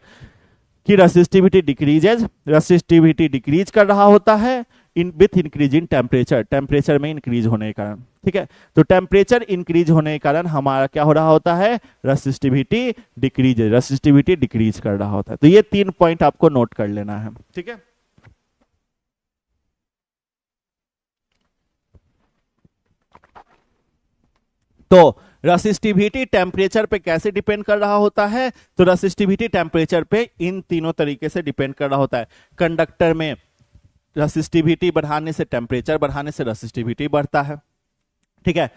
कि रेसिस्टिविटी डिक्रीज कर रहा होता है in with increase in temperature, temperature में इंक्रीज होने के कारण। ठीक है, तो टेम्परेचर इंक्रीज होने के कारण हमारा क्या हो रहा होता है? रेसिस्टिविटी डिक्रीज कर रहा होता है। तो ये 3 पॉइंट आपको नोट कर लेना है। ठीक है, तो रेसिस्टिविटी टेम्परेचर पे कैसे डिपेंड कर रहा होता है? तो रेसिस्टिविटी टेम्परेचर पे इन तीनों तरीके से डिपेंड कर रहा होता है। कंडक्टर में रेसिस्टिविटी बढ़ाने से, टेम्परेचर बढ़ाने से रेसिस्टिविटी बढ़ता है। ठीक है,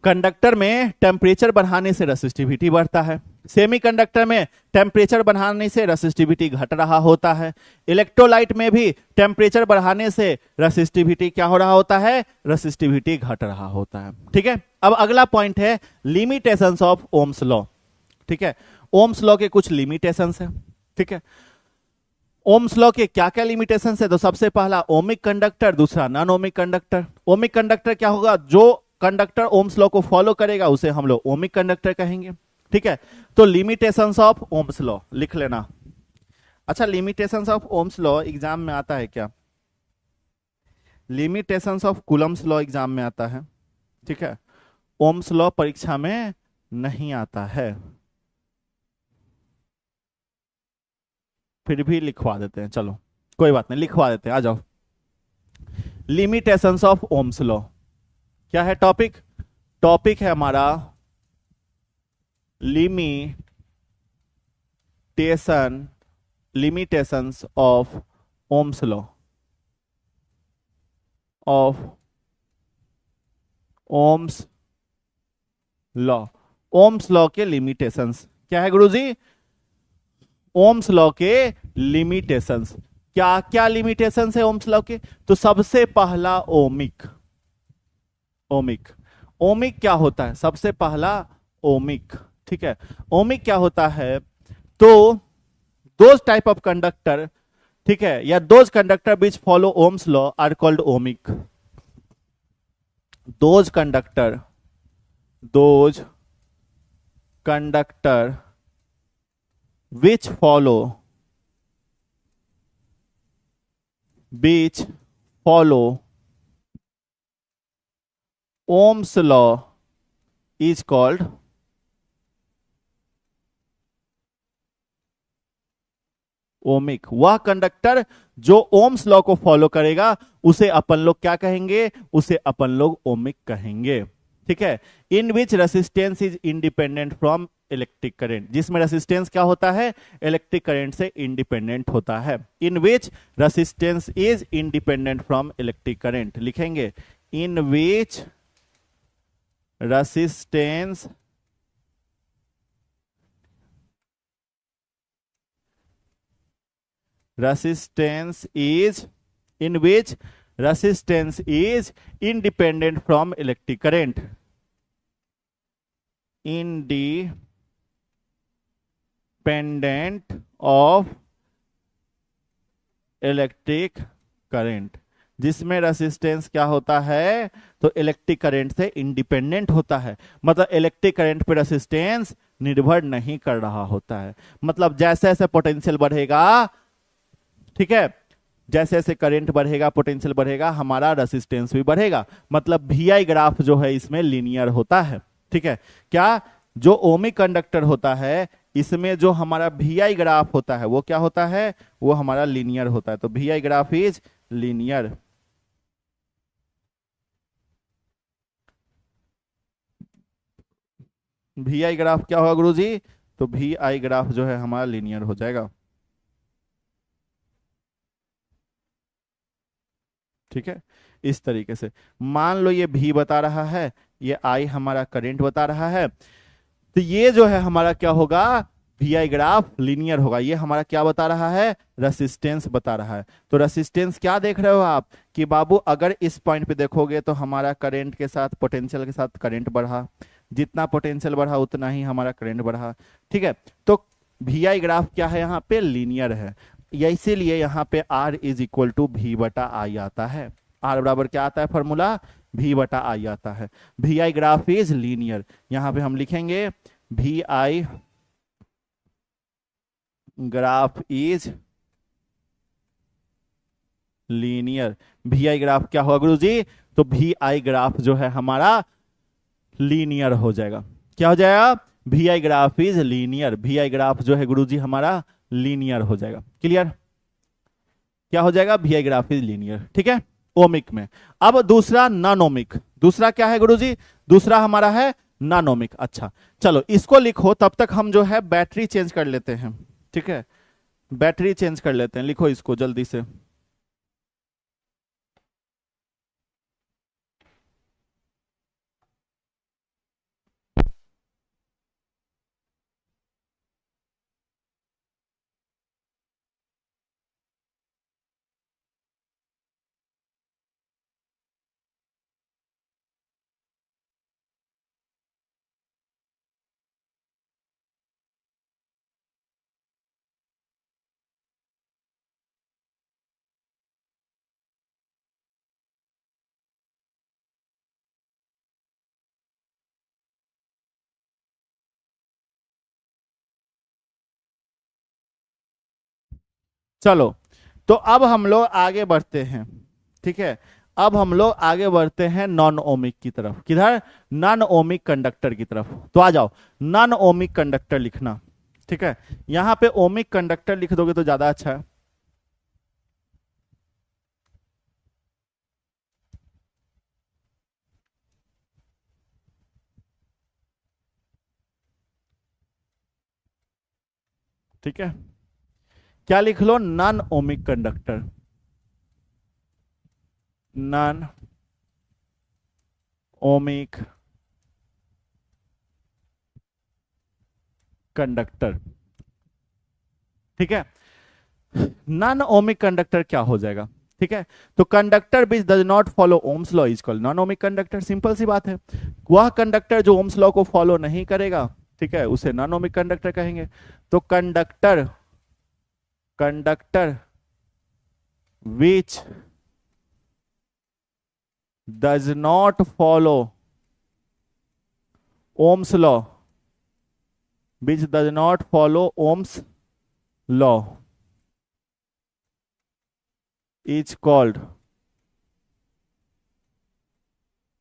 कंडक्टर में टेम्परेचर बढ़ाने से रेसिस्टिविटी बढ़ता है। सेमीकंडक्टर में टेम्परेचर बढ़ाने से रेसिस्टिविटी घट रहा होता है। इलेक्ट्रोलाइट में भी टेम्परेचर बढ़ाने से रेसिस्टिविटी क्या हो रहा होता है? रेसिस्टिविटी घट रहा होता है। ठीक है, अब अगला पॉइंट है लिमिटेशंस ऑफ ओम्स लॉ। ठीक है, ओम्स लॉ के कुछ लिमिटेशंस है। ठीक है, ओम्स लॉ के क्या क्या लिमिटेशंस है? तो सबसे पहला ओमिक कंडक्टर, दूसरा non ohmic conductor. Ohmic conductor क्या होगा? जो कंडक्टर ओम्स लॉ को फॉलो करेगा उसे हम लोग ओमिक कंडक्टर कहेंगे। ठीक है, तो लिमिटेशंस ऑफ ओम्स लॉ लिख लेना। अच्छा, limitations of Ohm's law exam में आता है क्या? Limitations of Coulomb's law exam में आता है। ठीक है, ओम्स लॉ परीक्षा में नहीं आता है, फिर भी लिखवा देते हैं। चलो कोई बात नहीं, लिखवा देते हैं, आ जाओ। लिमिटेशंस ऑफ ओम्स लॉ क्या है? टॉपिक है हमारा limitations of Ohm's law, of Ohm's law. Ohm's law के लिमिटेशंस क्या है गुरुजी? ओम्स लॉ के लिमिटेशंस क्या क्या लिमिटेशंस है ओम्स लॉ के? तो सबसे पहला ओमिक। ओमिक क्या होता है? सबसे पहला ओमिक। ठीक है, ओमिक क्या होता है? तो दोज टाइप ऑफ कंडक्टर, ठीक है, या those conductor which follow Ohm's law are called ohmic. Those conductor which follow Ohm's law is called ohmic, वह कंडक्टर जो ओम्स लॉ को फॉलो करेगा उसे अपन लोग क्या कहेंगे, उसे अपन लोग ओमिक कहेंगे। ठीक है। In which resistance is independent from electric current, जिसमें रेसिस्टेंस क्या होता है, इलेक्ट्रिक करंट से इंडिपेंडेंट होता है। In which resistance is independent from electric current, लिखेंगे in which resistance resistance is in which resistance is independent from electric current, independent of electric current, जिसमें resistance क्या होता है, तो इलेक्ट्रिक करंट से इंडिपेंडेंट होता है। मतलब इलेक्ट्रिक करंट पे रेसिस्टेंस निर्भर नहीं कर रहा होता है। मतलब जैसे जैसे पोटेंशियल बढ़ेगा, ठीक है, जैसे जैसे करंट बढ़ेगा, पोटेंशियल बढ़ेगा, हमारा रेसिस्टेंस भी बढ़ेगा। मतलब VI ग्राफ जो है इसमें लीनियर होता है। ठीक है। क्या, जो ओमिक कंडक्टर होता है इसमें जो हमारा VI ग्राफ होता है वो क्या होता है, वो हमारा लीनियर होता है। तो VI graph is linear. VI graph क्या होगा गुरुजी, तो VI ग्राफ जो है हमारा लीनियर हो जाएगा। ठीक है। इस तरीके से मान लो ये V बता रहा है, ये I हमारा करंट बता रहा है, तो ये जो है हमारा क्या होगा, VI ग्राफ लीनियर होगा। ये हमारा क्या बता रहा है, रेसिस्टेंस बता रहा है। तो रेसिस्टेंस क्या देख रहे हो आप, कि बाबू अगर इस पॉइंट पे देखोगे तो हमारा करंट के साथ, पोटेंशियल के साथ करंट बढ़ा, जितना पोटेंशियल बढ़ा उतना ही हमारा करंट बढ़ा। ठीक है। तो VI ग्राफ क्या है, यहाँ पे लीनियर है, या इसीलिए यहाँ पे R is equal to V बटा आई आता है। R बराबर क्या आता है फॉर्मूला, V बटा आई आता है। VI ग्राफ इज लीनियर, यहां पे हम लिखेंगे VI graph is linear. VI graph क्या होगा गुरुजी, तो VI ग्राफ जो है हमारा लीनियर हो जाएगा। क्या हो जाएगा, VI graph is linear. VI graph जो है गुरुजी हमारा लीनियर हो जाएगा। क्लियर, क्या हो जाएगा, VI ग्राफ इज लीनियर। ठीक है, ओमिक में। अब दूसरा नॉन ओमिक, दूसरा क्या है गुरुजी, दूसरा हमारा है नॉन ओमिक। अच्छा चलो इसको लिखो, तब तक हम जो है बैटरी चेंज कर लेते हैं। ठीक है, बैटरी चेंज कर लेते हैं, लिखो इसको जल्दी से। चलो तो अब हम लोग आगे बढ़ते हैं। ठीक है, अब हम लोग आगे बढ़ते हैं नॉन ओमिक की तरफ। किधर, नॉन ओमिक कंडक्टर की तरफ। तो आ जाओ, नॉन ओमिक कंडक्टर लिखना। ठीक है, यहां पे ओमिक कंडक्टर लिख दोगे तो ज्यादा अच्छा है। ठीक है, क्या लिख लो, non ohmic conductor, non ohmic conductor. ठीक है, नॉन ओमिक कंडक्टर क्या हो जाएगा। ठीक है, तो conductor which does not follow Ohm's law is called non ohmic conductor. Simple सी बात है, वह कंडक्टर जो ओम्स लॉ को फॉलो नहीं करेगा, ठीक है, उसे नॉन ओमिक कंडक्टर कहेंगे। तो conductor, conductor which does not follow Ohm's law, which does not follow Ohm's law is called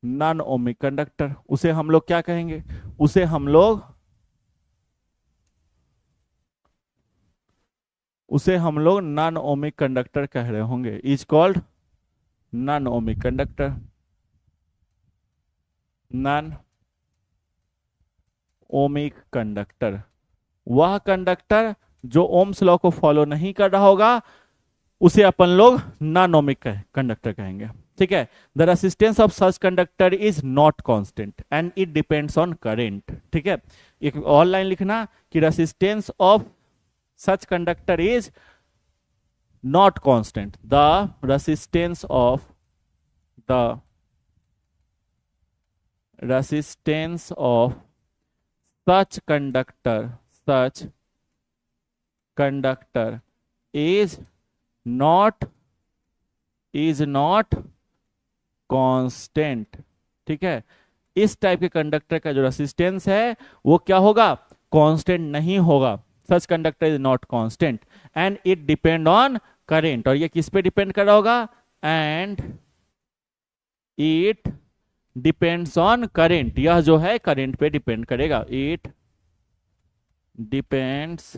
non ohmic conductor. उसे हम लोग क्या कहेंगे, उसे हम लोग उसे हम लोग नॉन ओमिक कंडक्टर कह रहे होंगे, is called non ohmic conductor, non ohmic conductor. वह कंडक्टर जो ओम्स लॉ को फॉलो नहीं कर रहा होगा उसे अपन लोग नॉन ओमिक कंडक्टर कहेंगे। ठीक है, the resistance of such conductor is not constant and it depends on current. ठीक है, एक और लाइन लिखना कि resistance of such conductor is not constant, the resistance of the resistance of such conductor is not constant। ठीक है, इस type के कंडक्टर का जो रेसिस्टेंस है वो क्या होगा, कांस्टेंट नहीं होगा। Such conductor is not constant and it depend on current, और ये किस पे डिपेंड कर रहा होगा, and it depends on current, यह जो है करंट पे डिपेंड करेगा, इट डिपेंड्स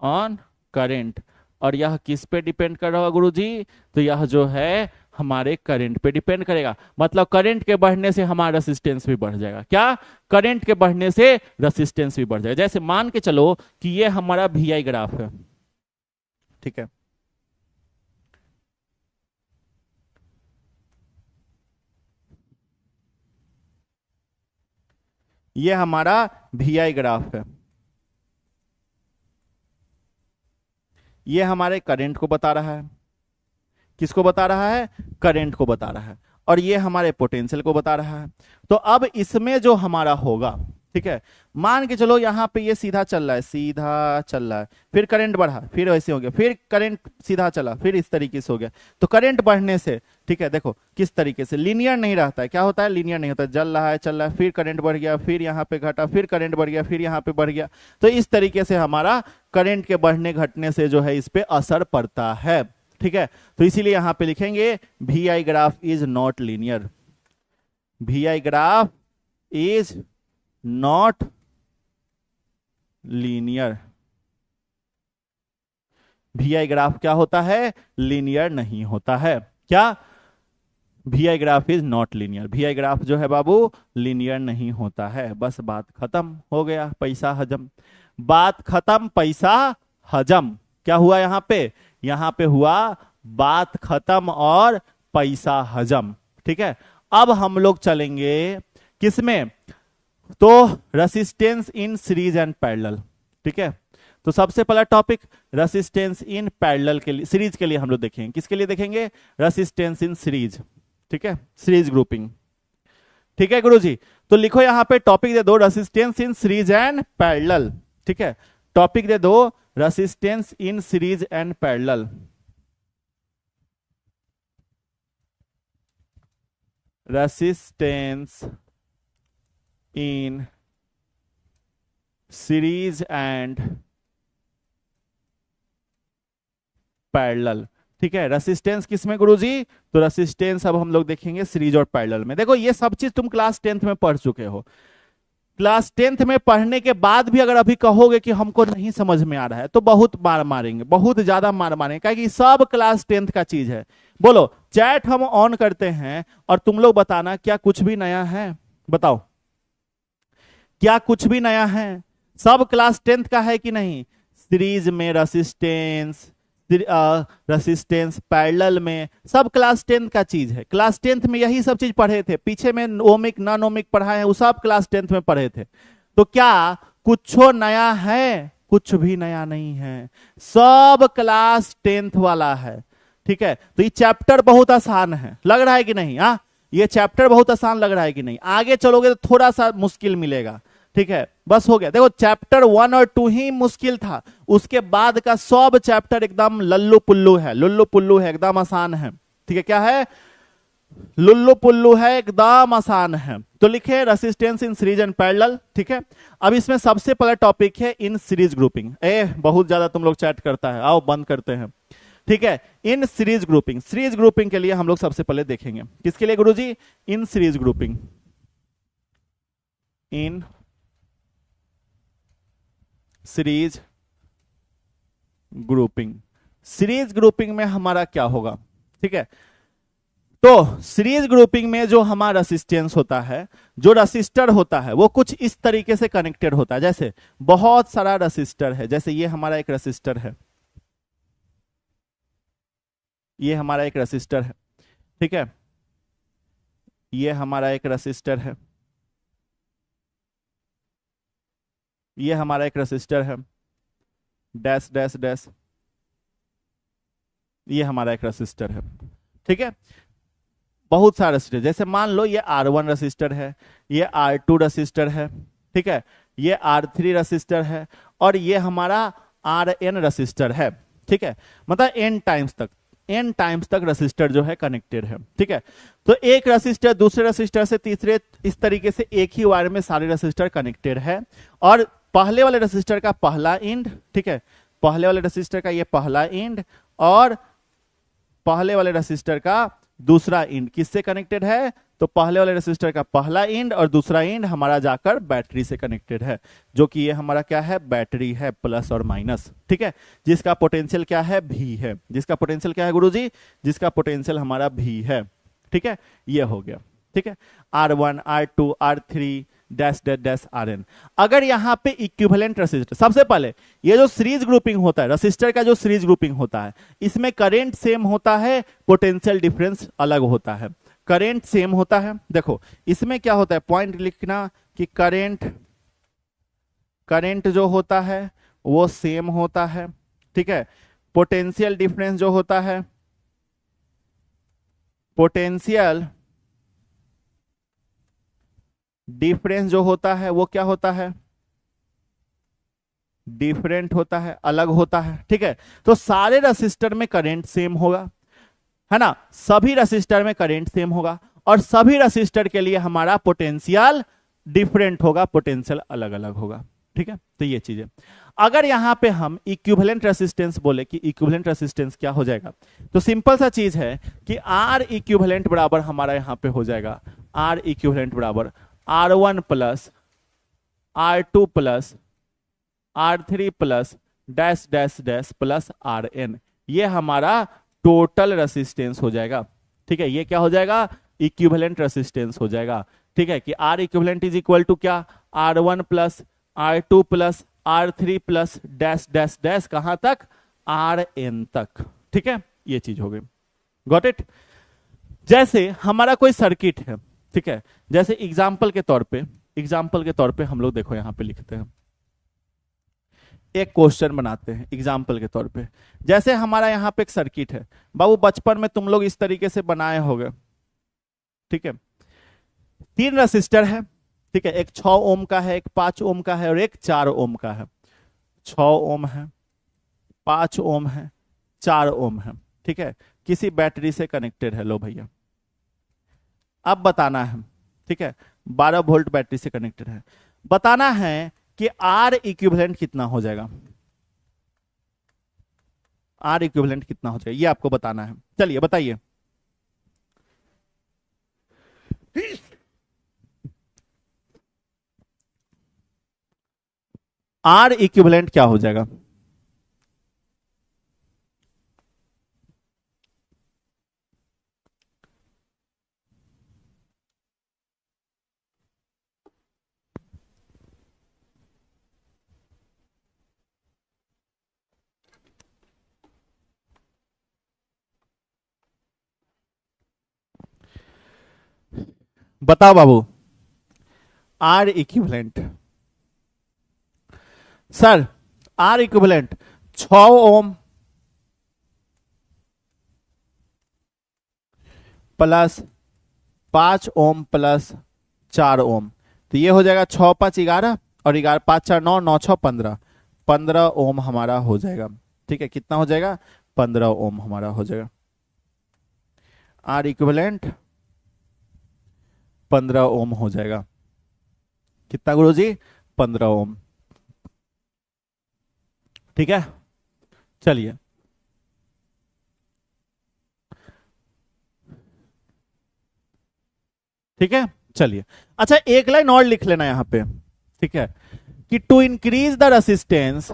ऑन करंट। और यह किस पे डिपेंड कर रहा होगा गुरुजी, तो यह जो है हमारे करंट पे डिपेंड करेगा। मतलब करंट के बढ़ने से हमारा रेसिस्टेंस भी बढ़ जाएगा। क्या, करंट के बढ़ने से रेसिस्टेंस भी बढ़ जाएगा। जैसे मान के चलो कि ये हमारा VI ग्राफ है, ठीक है, ये हमारा VI ग्राफ है, ये हमारे करंट को बता रहा है। किसको बता रहा है, करंट को बता रहा है। और ये हमारे पोटेंशियल को बता रहा है। तो अब इसमें जो हमारा होगा, ठीक है, मान के चलो यहां पे ये सीधा चल रहा है, सीधा चल रहा है, फिर करंट बढ़ा, फिर वैसे हो गया, फिर करंट सीधा चला, फिर इस तरीके से हो गया। तो करंट बढ़ने से, ठीक है, देखो किस तरीके से लीनियर नहीं रहता है। क्या होता है, लीनियर नहीं होता, जल रहा है, चल रहा है, फिर करंट बढ़ गया, फिर यहाँ पे घटा, फिर करंट बढ़ गया, फिर यहाँ पे बढ़ गया। तो इस तरीके से हमारा करंट के बढ़ने घटने से जो है इस पे असर पड़ता है। ठीक है, तो इसीलिए यहां पे लिखेंगे VI graph is not linear, VI graph is not linear. VI graph क्या होता है, लीनियर नहीं होता है। क्या, VI graph is not linear, VI graph जो है बाबू लीनियर नहीं होता है। बस बात खत्म हो गया, पैसा हजम, बात खत्म, पैसा हजम। क्या हुआ यहां पे, यहां पे हुआ बात खत्म और पैसा हजम। ठीक है, अब हम लोग चलेंगे किसमें, तो resistance in series and parallel. ठीक है, तो सबसे पहला टॉपिक रेसिस्टेंस इन पैरेलल के लिए, सीरीज के लिए हम लोग देखेंगे। किसके लिए देखेंगे, रेसिस्टेंस इन सीरीज। ठीक है, सीरीज ग्रुपिंग। ठीक है गुरुजी, तो लिखो यहां पे टॉपिक दे दो, resistance in series and parallel. ठीक है, टॉपिक दे दो resistance in series and parallel. Resistance in series and parallel. ठीक है, रेसिस्टेंस किसमें गुरुजी, तो रेसिस्टेंस अब हम लोग देखेंगे सीरीज और पैरेलल में। देखो ये सब चीज तुम क्लास 10th में पढ़ चुके हो। क्लास 10th में पढ़ने के बाद भी अगर अभी कहोगे कि हमको नहीं समझ में आ रहा है तो बहुत मार मारेंगे, बहुत ज्यादा मार मारेंगे, क्योंकि सब क्लास 10th का चीज है। बोलो, चैट हम ऑन करते हैं और तुम लोग बताना क्या कुछ भी नया है, बताओ क्या कुछ भी नया है, सब क्लास 10th का है कि नहीं। सीरीज में रेसिस्टेंस, रेसिस्टेंस पैरेलल में, सब क्लास 10th का चीज है। क्लास 10th में यही सब चीज पढ़े थे, पीछे में ओमिक नॉन ओमिक पढ़ाए हैं, वो सब क्लास 10th में पढ़े थे। तो क्या कुछ नया है, कुछ भी नया नहीं है, सब क्लास 10th वाला है। ठीक है, तो ये चैप्टर बहुत आसान है, लग रहा है कि नहीं, हाँ ये चैप्टर बहुत आसान लग रहा है कि नहीं, आगे चलोगे तो थोड़ा सा मुश्किल मिलेगा। ठीक है, बस हो गया। देखो चैप्टर 1 और 2 ही मुश्किल था, उसके बाद का सब चैप्टर एकदम लल्लू पुल्लू है, लुल्लू पुल्लू है, एकदम आसान है। ठीक है, क्या है, लुल्लू पुल्लू है, एकदम आसान है। तो लिखे resistance in series and parallel. ठीक है, अब इसमें सबसे पहला टॉपिक है इन सीरीज ग्रुपिंग। बहुत ज्यादा तुम लोग चैट करता है, आओ बंद करते हैं। ठीक है, in series grouping, series grouping के लिए हम लोग सबसे पहले देखेंगे, किसके लिए गुरुजी, in series grouping, in series grouping. Series grouping में हमारा क्या होगा, ठीक है। तो सीरीज ग्रुपिंग में जो हमारा रेसिस्टेंस होता है, जो रसिस्टर होता है, वो कुछ इस तरीके से कनेक्टेड होता है। जैसे बहुत सारा रसिस्टर है, जैसे ये हमारा एक रसिस्टर है, ये हमारा एक रसिस्टर है, ठीक है, ये हमारा एक रसिस्टर है, ये हमारा एक रसिस्टर है, डैश डैश डैश, ये हमारा एक रसिस्टर है, ठीक है। बहुत सारे रसिस्टर, जैसे मान लो ये R1 रसिस्टर है, ये R2 रसिस्टर है, ठीक है, ये R3 रसिस्टर है, और ये हमारा Rn रसिस्टर है, ठीक है। मतलब n टाइम्स तक रसिस्टर जो है कनेक्टेड है, ठीक है। तो एक रसिस्टर दूसरे रसिस्टर से तीसरे, इस तरीके से एक ही वायर में सारे रसिस्टर कनेक्टेड है। और पहले वाले रसिस्टर का पहला एंड, ठीक है, पहले वाले रसिस्टर का ये पहला एंड, और पहले वाले रसिस्टर का दूसरा एंड किससे कनेक्टेड है, तो पहले वाले रेसिस्टर का पहला एंड और दूसरा एंड हमारा जाकर बैटरी से कनेक्टेड है, जो कि ये हमारा क्या है, बैटरी है, प्लस और माइनस, ठीक है, जिसका पोटेंशियल क्या है, भी है। जिसका पोटेंशियल क्या है गुरुजी, जिसका पोटेंशियल हमारा भी है, ठीक है। ये हो गया, ठीक है। R1 R2 R3 dash dash dash Rn। अगर यहां पे इक्विवेलेंट रेसिस्टर, सबसे पहले ये जो सीरीज ग्रुपिंग होता है, रेसिस्टर का जो सीरीज ग्रुपिंग होता है, इसमें करंट सेम होता है, पोटेंशियल डिफरेंस अलग होता है। करंट सेम होता है, देखो इसमें क्या होता है, पॉइंट लिखना कि करंट जो होता है वो सेम होता है, ठीक है। पोटेंशियल डिफरेंस जो होता है, पोटेंशियल डिफरेंस जो होता है वो क्या होता है, डिफरेंट होता है, अलग होता है, ठीक है। तो सारे रेसिस्टर में करंट सेम होगा, है ना, सभी रेसिस्टर में करंट सेम होगा, और सभी रेसिस्टर के लिए हमारा पोटेंशियल डिफरेंट होगा, पोटेंशियल अलग अलग होगा, ठीक है। तो ये चीजें, अगर यहां पे हम इक्विवेलेंट रेसिस्टेंस बोले कि इक्विवेलेंट रेसिस्टेंस क्या हो जाएगा, तो सिंपल सा चीज है कि R इक्विवेलेंट बराबर हमारा यहां पे हो जाएगा, R इक्विवेलेंट बराबर R1 plus R2 plus R3 plus dash dash dash plus Rn। ये हमारा टोटल रेसिस्टेंस हो जाएगा, ठीक है। ये क्या हो जाएगा, इक्विवेलेंट रेसिस्टेंस हो जाएगा, ठीक है, कि R equivalent is equal to क्या, R1 plus R2 plus R3 plus dash dash dash कहां तक, Rn तक, ठीक है। ये चीज हो गई, गॉट इट। जैसे हमारा कोई सर्किट है, ठीक है, जैसे एग्जाम्पल के तौर पे हम लोग देखो यहां पे लिखते हैं, एक क्वेश्चन बनाते हैं एग्जाम्पल के तौर पे। जैसे हमारा यहाँ पे एक सर्किट है, बाबू बचपन में तुम लोग इस तरीके से बनाए होंगे, ठीक है। 3 रेसिस्टर है, ठीक है, एक 6 ओम का है, एक 5 ओम का है, और एक 4 ओम का है। 6 ओम है, 5 ओम है, 4 ओम है, ठीक है, किसी बैटरी से कनेक्टेड है। लो भैया अब बताना है, ठीक है, 12 वोल्ट बैटरी से कनेक्टेड है, बताना है कि R इक्विवेलेंट कितना हो जाएगा, R इक्विवेलेंट कितना हो जाएगा, ये आपको बताना है। चलिए बताइए, R इक्विवेलेंट क्या हो जाएगा, बताओ बाबू। R equivalent, sir R equivalent 6 ohm plus 5 ohm plus 4 ओम, तो ये हो जाएगा 6 5 11, और 11 5 4 9, 9 6 15, 15 ओम हमारा हो जाएगा, ठीक है। कितना हो जाएगा, 15 ओम हमारा हो जाएगा। R इक्विवेलेंट 15 ओम हो जाएगा, कितना गुरुजी, 15 ओम, ठीक है। चलिए ठीक है, चलिए अच्छा एक लाइन और लिख लेना यहां पे, ठीक है, कि टू इंक्रीज द रेसिस्टेंस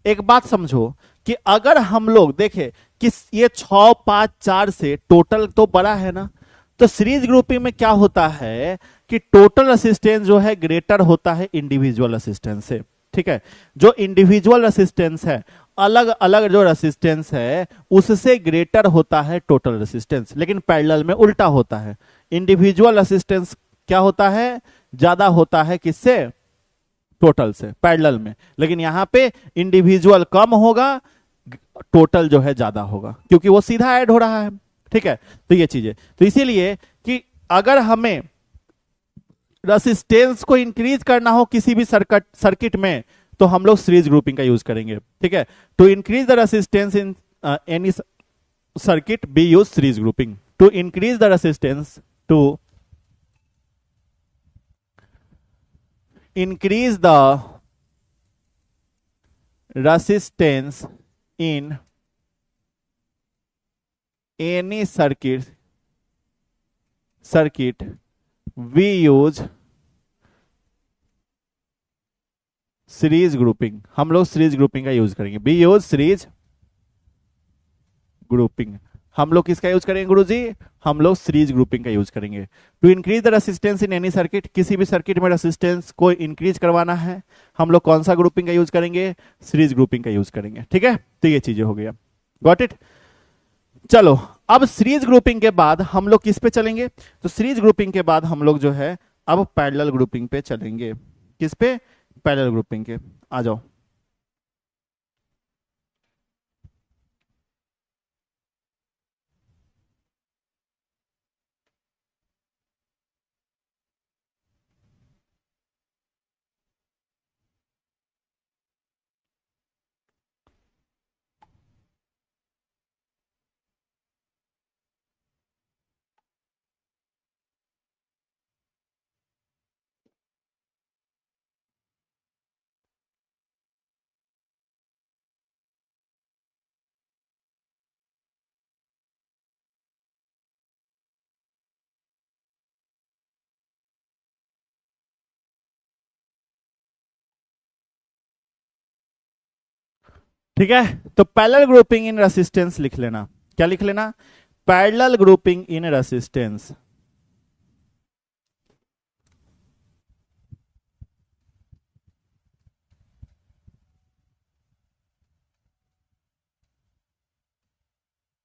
एक बात समझो कि अगर हम लोग देखें कि ये 6 5 4 से टोटल तो बड़ा है ना, तो सीरीज ग्रुपिंग में क्या होता है कि टोटल रेसिस्टेंस जो है ग्रेटर होता है इंडिविजुअल रेसिस्टेंस से। ठीक है, जो इंडिविजुअल रेसिस्टेंस है, अलग अलग जो रेसिस्टेंस है उससे ग्रेटर होता है टोटल रेसिस्टेंस, लेकिन पैरेलल में उल्टा होता है। इंडिविजुअल रेसिस्टेंस क्या होता है, ज्यादा होता है किससे, टोटल से, पैरेलल में, लेकिन यहां पे इंडिविजुअल कम होगा, टोटल जो है ज्यादा होगा, क्योंकि वो सीधा ऐड हो रहा है। ठीक है, तो ये चीजें, तो इसीलिए कि अगर हमें रेसिस्टेंस को इंक्रीज करना हो किसी भी सर्किट में, तो हम लोग सीरीज ग्रुपिंग का यूज करेंगे। ठीक है, to increase the resistance in any circuit we use series grouping. To increase the resistance, to increase the resistance in any circuit we use series grouping. हम लोग सीरीज ग्रुपिंग का use करेंगे, we use series grouping. हम लोग किसका use करेंगे गुरुजी, हम लोग सीरीज ग्रुपिंग का यूज करेंगे। To increase the resistance in any circuit, किसी भी सर्किट में रेसिस्टेंस को इंक्रीज करवाना है, हम लोग कौन सा ग्रुपिंग का यूज करेंगे, सीरीज ग्रुपिंग का यूज करेंगे। ठीक है, तो ये चीजें हो गया, गॉट इट। चलो, अब सीरीज ग्रुपिंग के बाद हम लोग किस पे चलेंगे, तो सीरीज ग्रुपिंग के बाद हम लोग जो है अब पैरेलल ग्रुपिंग पे चलेंगे। किस पे, पैरेलल ग्रुपिंग के, आ जाओ। ठीक है, तो पैरेलल ग्रुपिंग इन रेसिस्टेंस लिख लेना। क्या लिख लेना, पैरेलल ग्रुपिंग इन रेसिस्टेंस।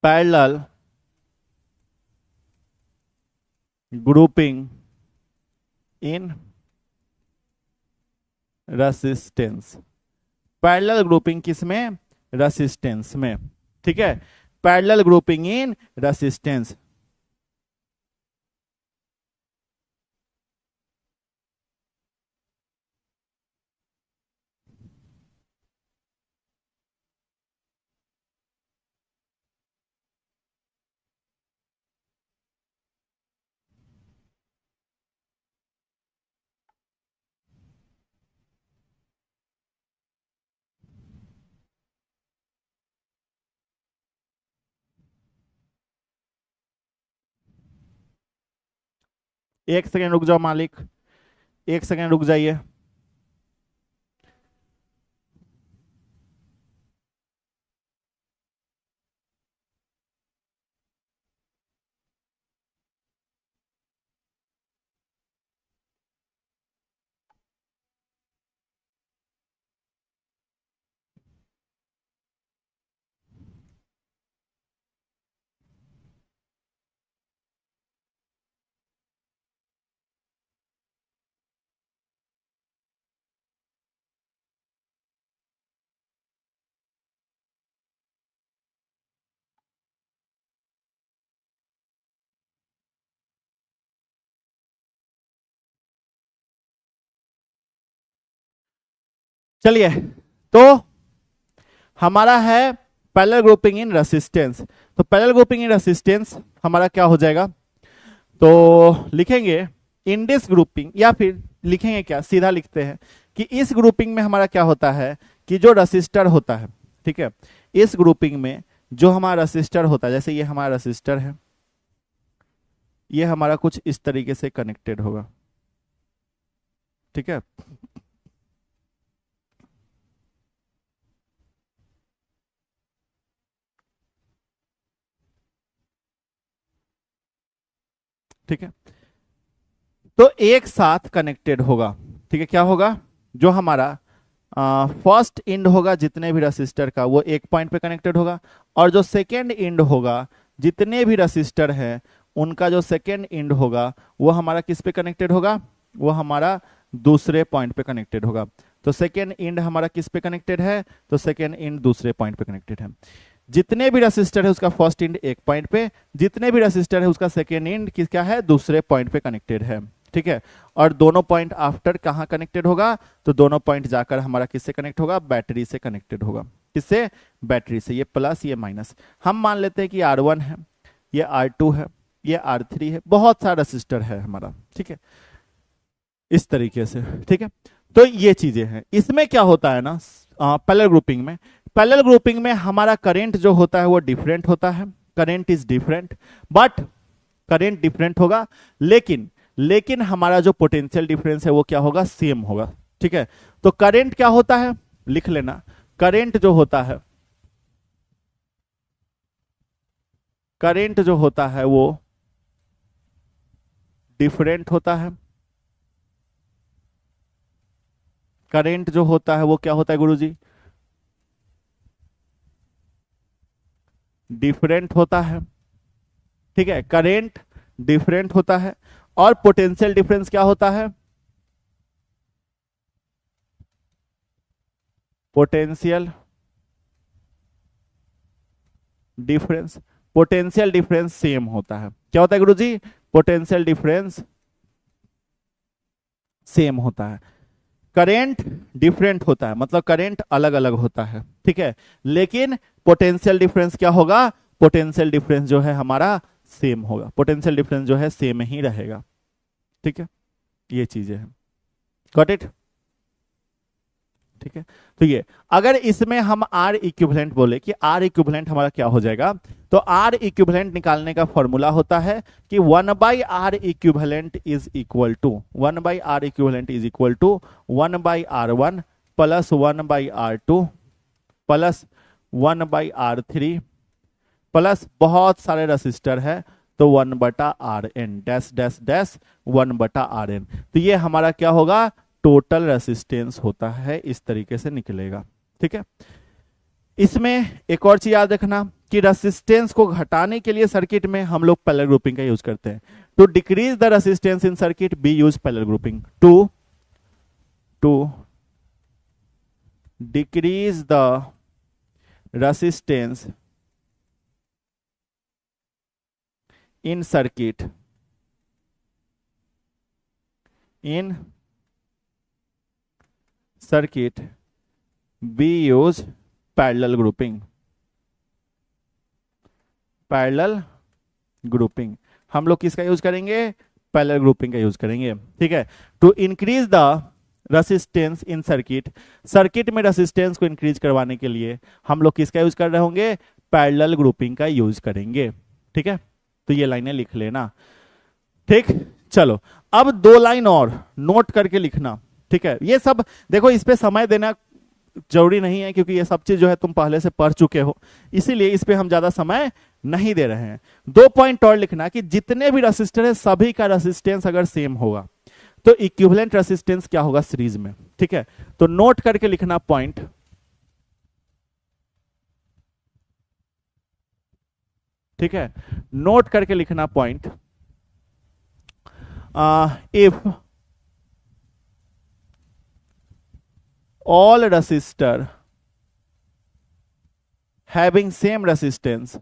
पैरेलल ग्रुपिंग इन रेसिस्टेंस। पैरेलल ग्रुपिंग किसमें, रेसिस्टेंस में। ठीक है, पैरेलल ग्रुपिंग इन रेसिस्टेंस। एक सेकेंड रुक जाओ मालिक, एक सेकेंड रुक जाइए। चलिए, तो हमारा है पैरेलल ग्रुपिंग इन रेसिस्टेंस। तो पैरेलल ग्रुपिंग इन रेसिस्टेंस हमारा क्या हो जाएगा, तो लिखेंगे इंडेक्स ग्रुपिंग, या फिर लिखेंगे क्या, सीधा लिखते हैं कि इस ग्रुपिंग में हमारा क्या होता है कि जो रसिस्टर होता है, ठीक है, इस ग्रुपिंग में जो हमारा रसिस्टर होता है, जैसे ये हमारा रसिस्टर है, ये हमारा कुछ इस तरीके से कनेक्टेड होगा। ठीक है, ठीक है, तो एक साथ कनेक्टेड होगा। ठीक है, क्या होगा, जो हमारा फर्स्ट इंड होगा जितने भी रसिस्टर का वो एक पॉइंट पे कनेक्टेड होगा, और जो सेकेंड इंड होगा जितने भी रसिस्टर है उनका जो सेकेंड इंड होगा वो हमारा किस पे कनेक्टेड होगा, वो हमारा दूसरे पॉइंट पे कनेक्टेड होगा। तो सेकेंड इंड हमारा किस पे कनेक्टेड है, तो सेकेंड इंड दूसरे पॉइंट पे कनेक्टेड है। जितने भी रसिस्टर है उसका फर्स्ट इंड एक पॉइंट पे, जितने भी रसिस्टर है उसका सेकेंड इंड किस क्या है, दूसरे पॉइंट पे कनेक्टेड है। ठीक है, और दोनों पॉइंट आफ्टर कहां कनेक्टेड होगा, तो दोनों पॉइंट जाकर हमारा किससे कनेक्ट होगा, बैटरी से कनेक्टेड होगा। किससे, बैटरी से। ये प्लस ये माइनस, हम मान लेते हैं कि R1 है, ये R2 है, ये R3 है, बहुत सारा रसिस्टर है हमारा। ठीक है, इस तरीके से। ठीक है, तो ये चीजें हैं। इसमें क्या होता है ना, पैरेलल ग्रुपिंग में, पैरेलल ग्रुपिंग में हमारा करंट जो होता है वो डिफरेंट होता है, current is different, but current different होगा, लेकिन हमारा जो पोटेंशियल डिफरेंस है वो क्या होगा, सेम होगा। ठीक है, तो करंट क्या होता है, लिख लेना, करंट जो होता है, करंट जो होता है वो डिफरेंट होता है। करंट जो होता है वो क्या होता है गुरुजी, डिफरेंट होता है। ठीक है, करंट डिफरेंट होता है, और पोटेंशियल डिफरेंस क्या होता है, potential difference, potential difference same होता है। क्या होता है गुरुजी, पोटेंशियल डिफरेंस सेम होता है। करेंट डिफरेंट होता है, मतलब करंट अलग अलग होता है। ठीक है, लेकिन पोटेंशियल डिफरेंस क्या होगा, पोटेंशियल डिफरेंस जो है हमारा सेम होगा, पोटेंशियल डिफरेंस जो है सेम ही रहेगा। ठीक है, ये चीजें हैं, गॉट इट। ठीक है, तो ये अगर इसमें हम आर इक्विवेलेंट बोले कि आर इक्विवेलेंट हमारा क्या हो जाएगा, तो आर इक्विवेलेंट निकालने का फॉर्मूला होता है कि 1/R is equal to 1/R is equal to 1/R1 plus 1/R2 plus 1/R3 plus बहुत सारे रसिस्टर है तो 1/RN dash dash dash 1/RN। तो ये हमारा क्या होगा, टोटल रेसिस्टेंस होता है, इस तरीके से निकलेगा। ठीक है, इसमें एक और चीज याद रखना कि रेसिस्टेंस को घटाने के लिए सर्किट में हम लोग पैरेलल ग्रुपिंग का यूज करते हैं। To decrease the resistance in circuit we use parallel grouping, to decrease the resistance in circuit we use parallel grouping, parallel grouping हम लोग किसका यूज करेंगे, पैरेलल ग्रुपिंग का यूज करेंगे। ठीक है, to increase the resistance in circuit, circuit में resistance को इंक्रीज करवाने के लिए हम लोग किसका यूज कर रहे होंगे, पैरेलल ग्रुपिंग का यूज करेंगे। ठीक है, तो ये लाइनें लिख लेना। ठीक, चलो अब 2 लाइन और नोट करके लिखना। ठीक है, ये सब देखो, इस पे समय देना जरूरी नहीं है क्योंकि ये सब चीज जो है तुम पहले से पढ़ चुके हो, इसीलिए इस पे हम ज्यादा समय नहीं दे रहे हैं। 2 पॉइंट और लिखना कि जितने भी रेसिस्टर है सभी का रेसिस्टेंस अगर सेम होगा तो इक्विवेलेंट रेसिस्टेंस क्या होगा सीरीज में। ठीक है, तो नोट करके लिखना पॉइंट। ठीक है, नोट करके लिखना point, if all resistor having same resistance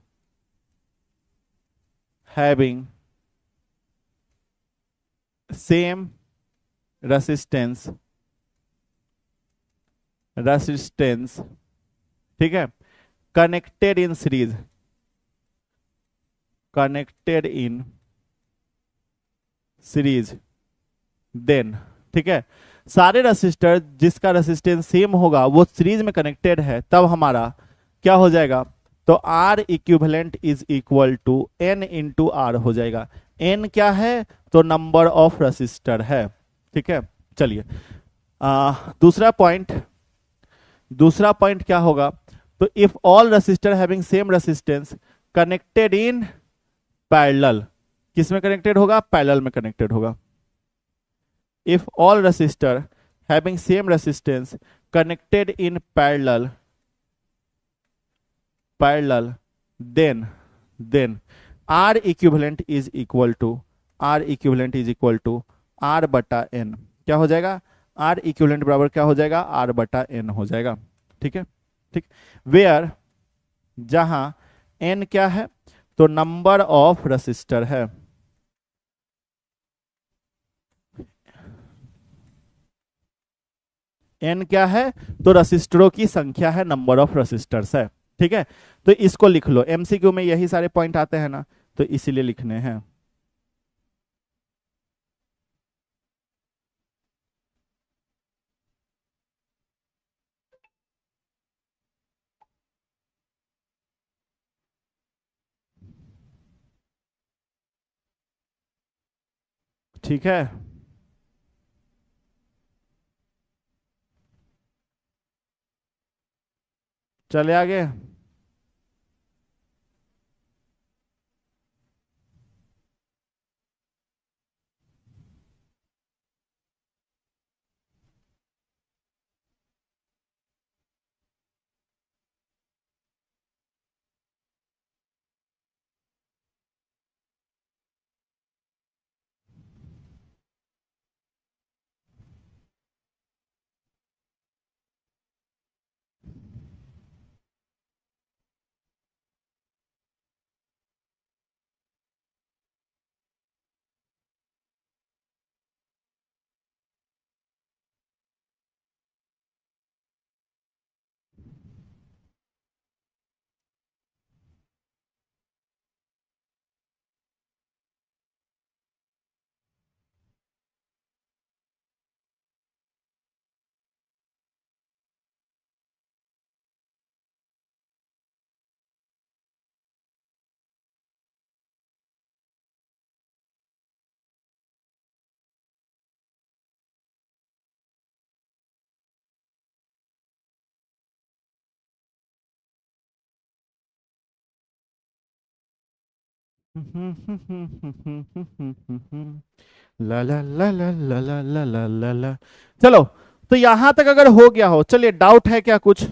ठीक है, connected in series then, ठीक है, सारे रेसिस्टर जिसका रेसिस्टेंस सेम होगा वो सीरीज में कनेक्टेड है, तब हमारा क्या हो जाएगा, तो R equivalent is equal to N into R हो जाएगा। N क्या है, तो नंबर ऑफ रेसिस्टर है। ठीक है, चलिए दूसरा पॉइंट क्या होगा, तो if all resistor having same resistance connected in parallel, किस में कनेक्टेड होगा? पैरेलल में कनेक्टेड होगा। If all resistor having same resistance connected in parallel then R equivalent is equal to R बटा N। क्या हो जाएगा? R इक्विवेलेंट बराबर क्या हो जाएगा? R बटा N हो जाएगा। ठीक है, ठीक। वेयर, जहां N क्या है? तो नंबर ऑफ रेसिस्टर है। N क्या है? तो रसिस्टरों की संख्या है, नंबर ऑफ रसिस्टर्स है। ठीक है, तो इसको लिख लो। एमसीक्यू में यही सारे पॉइंट आते हैं ना, तो इसीलिए लिखने हैं। ठीक है, चले आगे। ला ला ला ला ला ला ला ला ला ला। चलो, तो यहां तक अगर हो गया हो, चलिए, डाउट है क्या कुछ?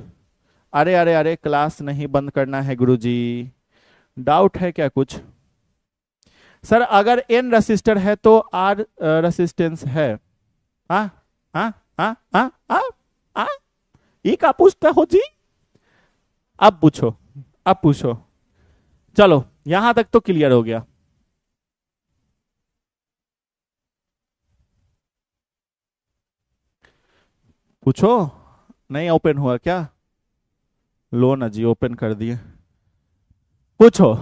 अरे अरे अरे, क्लास नहीं बंद करना है गुरुजी। डाउट है क्या कुछ? सर अगर एन रेसिस्टर है तो आर रेसिस्टेंस है। हाँ हाँ हाँ हाँ हाँ हाँ, ये क्या पूछते हो जी? अब पूछो, अब पूछो। चलो, यहां तक तो क्लियर हो गया। पूछो। नहीं ओपन हुआ क्या? लो ना जी, ओपन कर दिए। पूछो।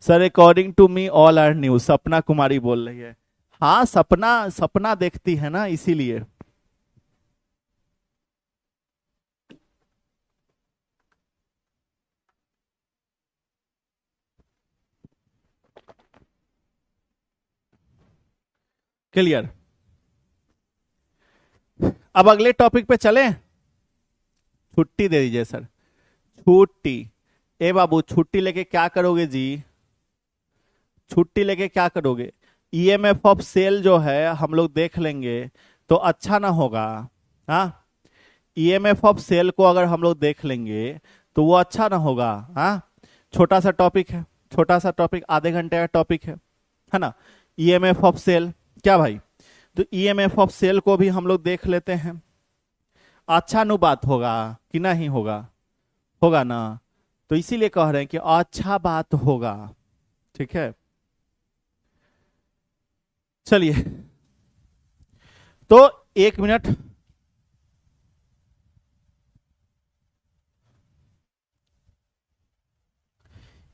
Sir according to me all are new, Sapna Kumari बोल रही है। हाँ, सपना सपना देखती है ना, इसीलिए। क्लियर। अब अगले टॉपिक पे चलें। छुट्टी दे दीजिए सर। छुट्टी। ए बाबू, छुट्टी लेके क्या करोगे जी? छुट्टी लेके क्या करोगे? ईएमएफ ऑफ सेल जो है हम लोग देख लेंगे, तो अच्छा ना होगा? हाँ, ईएमएफ ऑफ सेल को अगर हम लोग देख लेंगे तो वो अच्छा ना होगा? हाँ, छोटा सा टॉपिक है, छोटा सा टॉपिक, आधे घंटे का टॉपिक है ना? ईएमएफ ऑफ सेल, क्या भाई? तो ईएमएफ ऑफ सेल को भी हम लोग देख लेते हैं। अच्छा नु बात होगा कि नहीं होगा? होगा ना? तो इसीलिए कह रहे हैं कि अच्छा बात होगा। ठीक है, चलिए। तो 1 मिनट।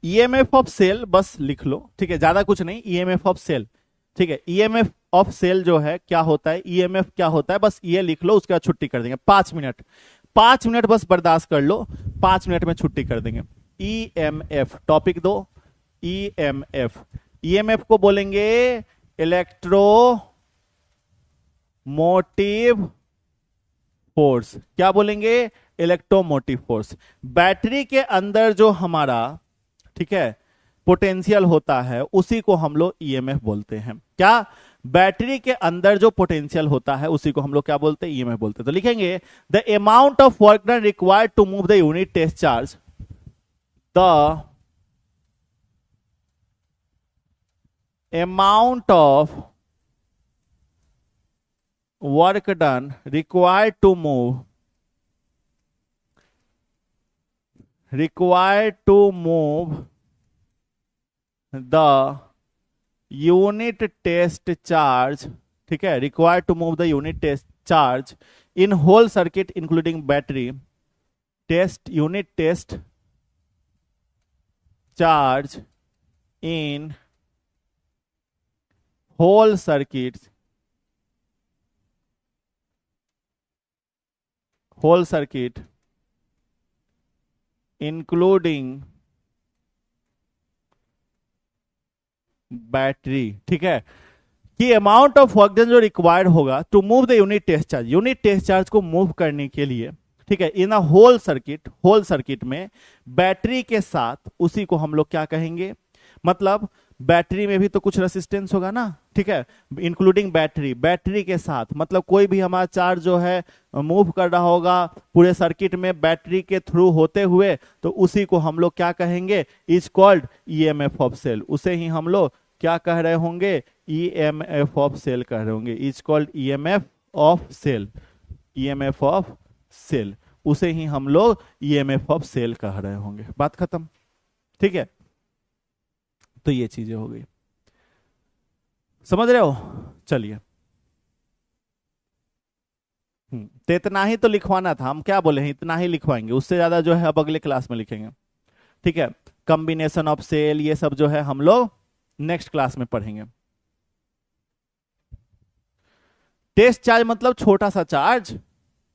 ईएमएफ ऑफ सेल बस लिख लो, ठीक है, ज्यादा कुछ नहीं। ईएमएफ ऑफ सेल, ठीक है। ईएमएफ ऑफ सेल जो है क्या होता है, ईएमएफ क्या होता है, बस ये लिख लो, उसके बाद छुट्टी कर देंगे। 5 मिनट, 5 मिनट बस बर्दाश्त कर लो, 5 मिनट में छुट्टी कर देंगे। ईएमएफ टॉपिक दो। ईएमएफ, ईएमएफ को बोलेंगे इलेक्ट्रो मोटिव फोर्स। क्या बोलेंगे? Electromotive force. बैटरी के अंदर जो हमारा, ठीक है, पोटेंशियल होता है उसी को हम लोग ईएमएफ बोलते हैं। क्या? बैटरी के अंदर जो पोटेंशियल होता है उसी को हम लोग क्या बोलते हैं? ईएमएफ बोलते हैं। तो लिखेंगे the amount of work done required to move the unit test charge, the amount of work done required to move the unit test charge, ठीक है, required to move the unit test charge in whole circuit including battery test unit test charge in whole circuit including battery, ठीक है, कि amount of work done जो required होगा to move the unit test charge को move करने के लिए, ठीक है, इन अ होल सर्किट में बैटरी के साथ, उसी को हम लोग क्या कहेंगे? मतलब बैटरी में भी तो कुछ रेसिस्टेंस होगा ना, ठीक है, इंक्लूडिंग बैटरी के साथ, मतलब कोई भी हमारा चार्ज जो है मूव कर रहा होगा पूरे सर्किट में बैटरी के थ्रू होते हुए, तो उसी को हम लोग क्या कहेंगे? Is called EMF of cell. उसे ही हम लोग क्या कह रहे होंगे? ईएमएफ ऑफ सेल कह रहे होंगे। Is called EMF of cell, EMF of cell, उसे ही हम लोग ईएमएफ ऑफ सेल कह रहे होंगे। बात खत्म, ठीक है। तो ये चीजें हो गई, समझ रहे हो? चलिए, तो इतना ही तो लिखवाना था, हम क्या बोले हैं, इतना ही लिखवाएंगे, उससे ज्यादा जो है अब अगले क्लास में लिखेंगे, ठीक है। कॉम्बिनेशन ऑफ सेल ये सब जो है हम लोग नेक्स्ट क्लास में पढ़ेंगे। टेस्ट चार्ज मतलब छोटा सा चार्ज,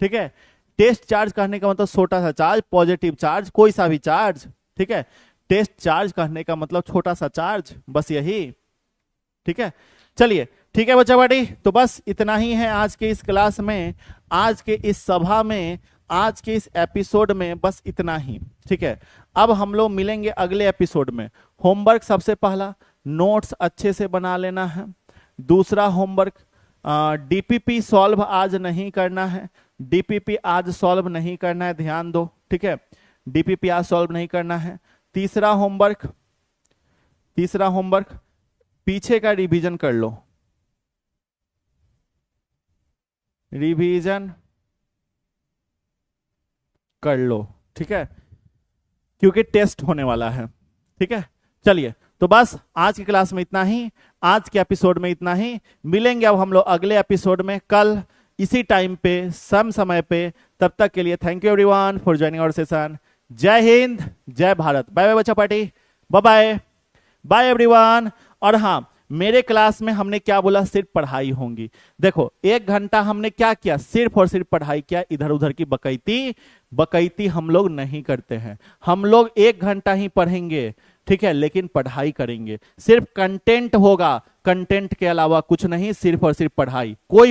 ठीक है, टेस्ट चार्ज कहने का मतलब छोटा सा चार्ज, पॉजिटिव चार्ज, कोई सा भी चार्ज, ठीक है। टेस्ट चार्ज कहने का मतलब छोटा सा चार्ज, बस यही, ठीक है। चलिए, ठीक है बच्चा बाटी, तो बस इतना ही है आज के इस क्लास में, आज के इस सभा में, आज के इस एपिसोड में, बस इतना ही, ठीक है। अब हम लोग मिलेंगे अगले एपिसोड में। होमवर्क सबसे पहला नोट्स अच्छे से बना लेना है। दूसरा होमवर्क, डीपीपी सॉल्व आज नहीं करना है, डीपीपी आज सॉल्व नहीं करना है, ध्यान दो, ठीक है, डीपीपी आज सॉल्व नहीं करना है। तीसरा होमवर्क पीछे का रिवीजन कर लो, रिवीजन कर लो, ठीक है, क्योंकि टेस्ट होने वाला है, ठीक है। चलिए, तो बस आज की क्लास में इतना ही, आज के एपिसोड में इतना ही। मिलेंगे अब हम लोग अगले एपिसोड में कल इसी टाइम पे, सम समय पे। तब तक के लिए thank you everyone for joining our session. जय हिंद, जय भारत। बाय बाय बच्चा party, bye bye, bye everyone. और हाँ, मेरे क्लास में हमने क्या बोला? सिर्फ पढ़ाई होंगी। देखो, 1 घंटा हमने क्या किया? सिर्फ और सिर्फ पढ़ाई किया, इधर उधर की बकैती हम लोग नहीं करते हैं। हम लोग 1 घंटा ही पढ़ेंगे, ठीक है, लेकिन पढ़ाई करेंगे। सिर्फ कंटेंट होगा, कंटेंट के अलावा कुछ नहीं, सिर्फ और सिर्फ पढ़ाई। कोई